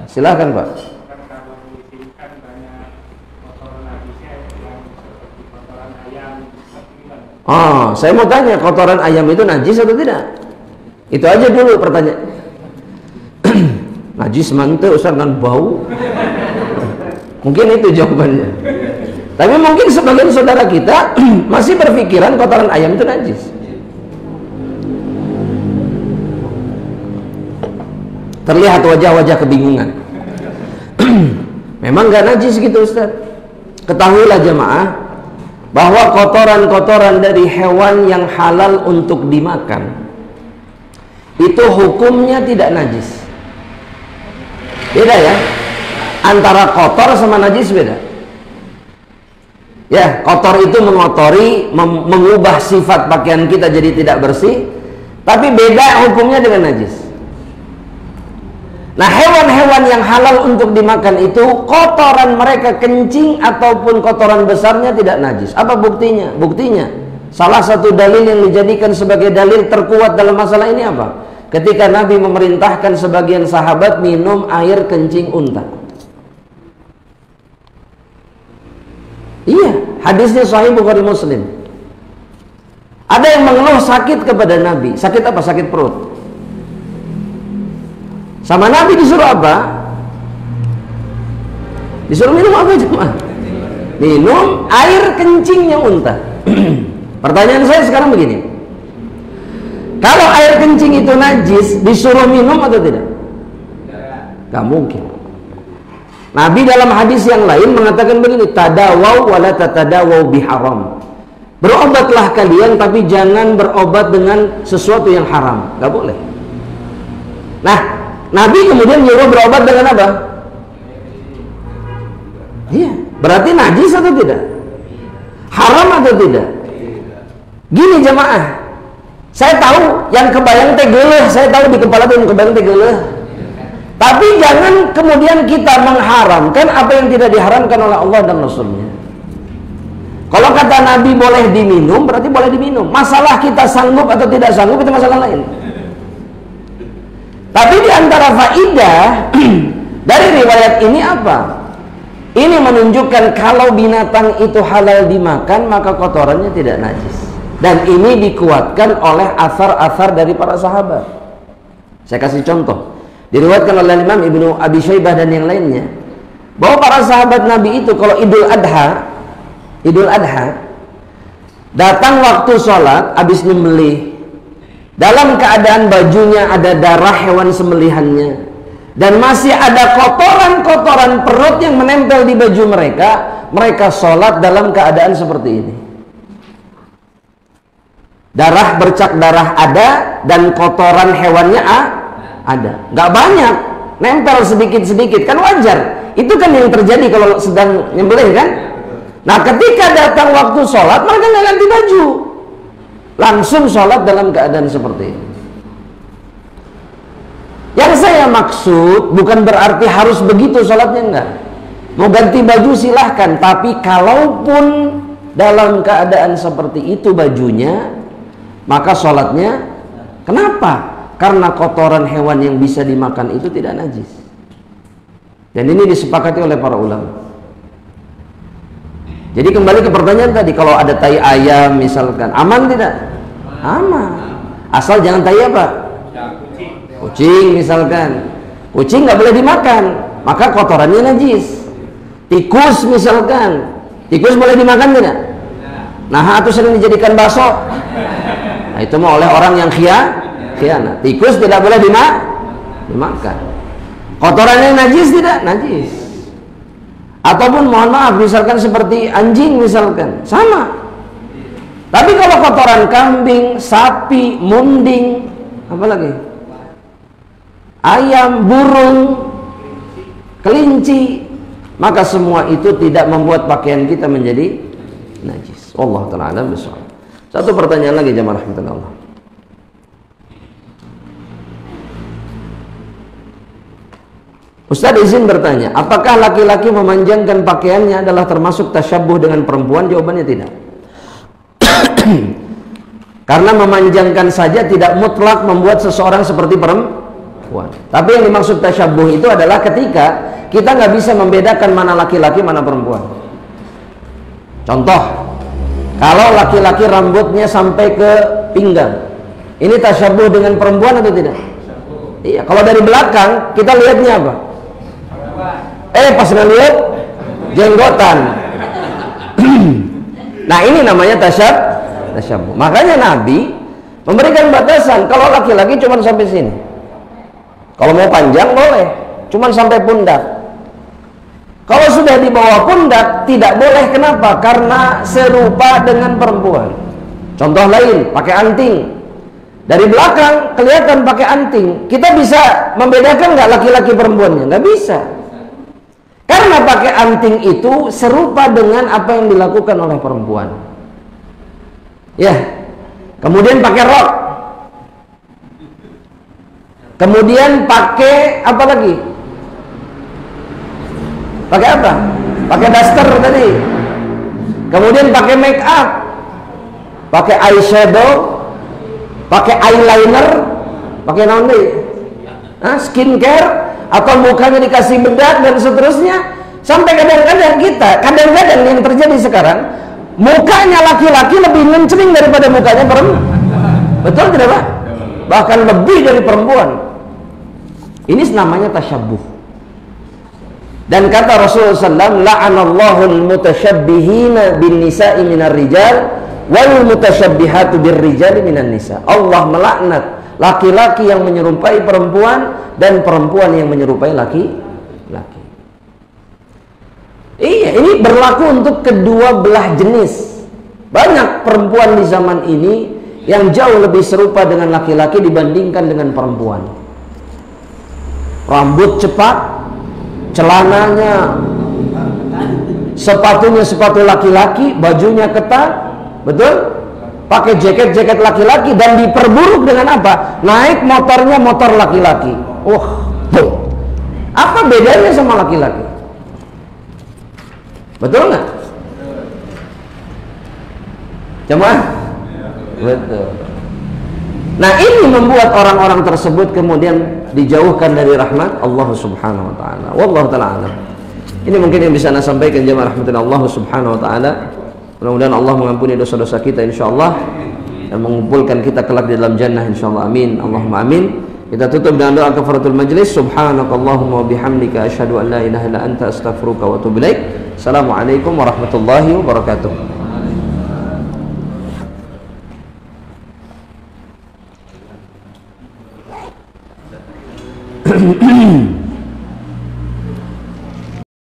Silakan Pak. Oh, saya mau tanya, kotoran ayam itu najis atau tidak? Itu aja dulu pertanyaan. Najis mante Ustaz kan bau. Mungkin itu jawabannya. Tapi mungkin sebagian saudara kita masih berpikiran kotoran ayam itu najis. Terlihat wajah-wajah kebingungan. Memang gak najis gitu Ustaz. Ketahuilah jemaah bahwa kotoran-kotoran dari hewan yang halal untuk dimakan itu hukumnya tidak najis. Beda ya, antara kotor sama najis beda. Ya, kotor itu mengotori, mengubah sifat pakaian kita jadi tidak bersih. Tapi beda hukumnya dengan najis. Nah, hewan-hewan yang halal untuk dimakan itu kotoran mereka kencing ataupun kotoran besarnya tidak najis. Apa buktinya? Buktinya salah satu dalil yang dijadikan sebagai dalil terkuat dalam masalah ini apa? Ketika Nabi memerintahkan sebagian sahabat minum air kencing unta. Iya, hadisnya Sahih Bukhari Muslim. Ada yang mengeluh sakit kepada Nabi. Sakit apa? Sakit perut. Sama Nabi disuruh apa? Disuruh minum apa cuma? Minum air kencingnya unta. Pertanyaan saya sekarang begini. Kalau air kencing itu najis, disuruh minum atau tidak? Gak mungkin. Nabi dalam hadis yang lain mengatakan begini, tadawau wala tatadawau biharam. Berobatlah kalian tapi jangan berobat dengan sesuatu yang haram. Gak boleh. Nah, Nabi kemudian nyuruh berobat dengan apa? Iya, berarti najis atau tidak? Haram atau tidak? Gini jemaah, saya tahu yang kebayang teh geuleuh, saya tahu di kepala tuh yang kebayang teh geuleuh. Tapi jangan kemudian kita mengharamkan apa yang tidak diharamkan oleh Allah dan Rasulnya. Kalau kata Nabi boleh diminum, berarti boleh diminum. Masalah kita sanggup atau tidak sanggup itu masalah lain. Tapi di antara faidah dari riwayat ini apa? Ini menunjukkan kalau binatang itu halal dimakan, maka kotorannya tidak najis. Dan ini dikuatkan oleh asar-asar dari para sahabat. Saya kasih contoh. Diriwayatkan oleh Imam Ibnu Abi Syaibah dan yang lainnya, bahwa para sahabat Nabi itu kalau Idul Adha datang waktu sholat, habis nyembelih, dalam keadaan bajunya ada darah hewan sembelihannya dan masih ada kotoran-kotoran perut yang menempel di baju mereka, mereka sholat dalam keadaan seperti ini. Darah, bercak darah ada dan kotoran hewannya ada. Gak banyak, nempel sedikit-sedikit, kan wajar. Itu kan yang terjadi kalau sedang nyembelih kan. Nah, ketika datang waktu sholat, mereka nggak ganti baju, langsung sholat dalam keadaan seperti ini. Yang saya maksud bukan berarti harus begitu sholatnya, enggak. Mau ganti baju silahkan, tapi kalaupun dalam keadaan seperti itu bajunya, maka sholatnya kenapa? Karena kotoran hewan yang bisa dimakan itu tidak najis. Dan ini disepakati oleh para ulama. Jadi kembali ke pertanyaan tadi, kalau ada tai ayam misalkan, aman tidak? Aman. Asal jangan tai apa? Kucing misalkan. Kucing nggak boleh dimakan, maka kotorannya najis. Tikus misalkan, tikus boleh dimakan tidak? Nah, atau sering dijadikan bakso. Nah, itu mau oleh orang yang khianat. Tikus tidak boleh dimakan. Kotorannya najis tidak? Najis. Ataupun mohon maaf, misalkan seperti anjing misalkan, sama. Tapi kalau kotoran kambing, sapi, munding, apa lagi? Ayam, burung, kelinci, maka semua itu tidak membuat pakaian kita menjadi najis. Allah Ta'ala a'lam bishawab. Satu pertanyaan lagi jemaah rahmatullah. Ustaz izin bertanya, apakah laki-laki memanjangkan pakaiannya adalah termasuk tasyabbuh dengan perempuan? Jawabannya tidak. Karena memanjangkan saja tidak mutlak membuat seseorang seperti perempuan. Tapi yang dimaksud tasyabbuh itu adalah ketika kita nggak bisa membedakan mana laki-laki mana perempuan. Contoh, Kalau laki-laki rambutnya sampai ke pinggang, ini tasyabuh dengan perempuan atau tidak? Iya. Kalau dari belakang kita lihatnya apa? Pas ngelihat jenggotan. Nah, ini namanya tasyabuh. Makanya Nabi memberikan batasan. Kalau laki-laki cuma sampai sini. Kalau mau panjang boleh, cuma sampai pundak. Kalau sudah di bawah pundak tidak boleh. Kenapa? Karena serupa dengan perempuan. Contoh lain, pakai anting. Dari belakang kelihatan pakai anting. Kita bisa membedakan nggak laki-laki perempuannya? Nggak bisa. Karena pakai anting itu serupa dengan apa yang dilakukan oleh perempuan. Ya. Kemudian pakai rok. Kemudian pakai apa lagi? Pakai apa? Pakai daster tadi. Kemudian pakai make up. Pakai eyeshadow, pakai eyeliner, pakai naon deui? Skincare, atau mukanya dikasih bedak dan seterusnya. Sampai kadang-kadang yang terjadi sekarang, mukanya laki-laki lebih ngencring daripada mukanya perempuan. Betul tidak, Pak? Bahkan lebih dari perempuan. Ini namanya tasyabuh. Dan kata Rasulullah SAW, la'anallahu al-mutasyabbihina bin nisa'i minar rijal wal mutasyabbihatu bir rijali minan nisa. Allah melaknat laki-laki yang menyerupai perempuan dan perempuan yang menyerupai laki-laki. Iya, ini berlaku untuk kedua belah jenis. Banyak perempuan di zaman ini yang jauh lebih serupa dengan laki-laki dibandingkan dengan perempuan. Rambut cepat, celananya, sepatunya sepatu laki-laki, bajunya ketat, betul? Pakai jaket-jaket laki-laki dan diperburuk dengan apa? Naik motornya motor laki-laki. Tuh. Apa bedanya sama laki-laki? Betul nggak? Jemaah? Betul. Nah, ini membuat orang-orang tersebut kemudian dijauhkan dari rahmat Allah Subhanahu wa taala. Wallahu taala alam. Ini mungkin yang bisa saya sampaikan jemaah rahmatillah Allah Subhanahu wa taala. Mudah-mudahan Allah mengampuni dosa-dosa kita insyaallah dan mengumpulkan kita kelak di dalam jannah insyaallah. Amin. Allahumma amin. Kita tutup dengan doa kafaratul majlis. Subhanakallahumma wa bihamdika asyhadu an la ilaha illa anta astaghfiruka wa atubu ilaik. Assalamualaikum warahmatullahi wabarakatuh.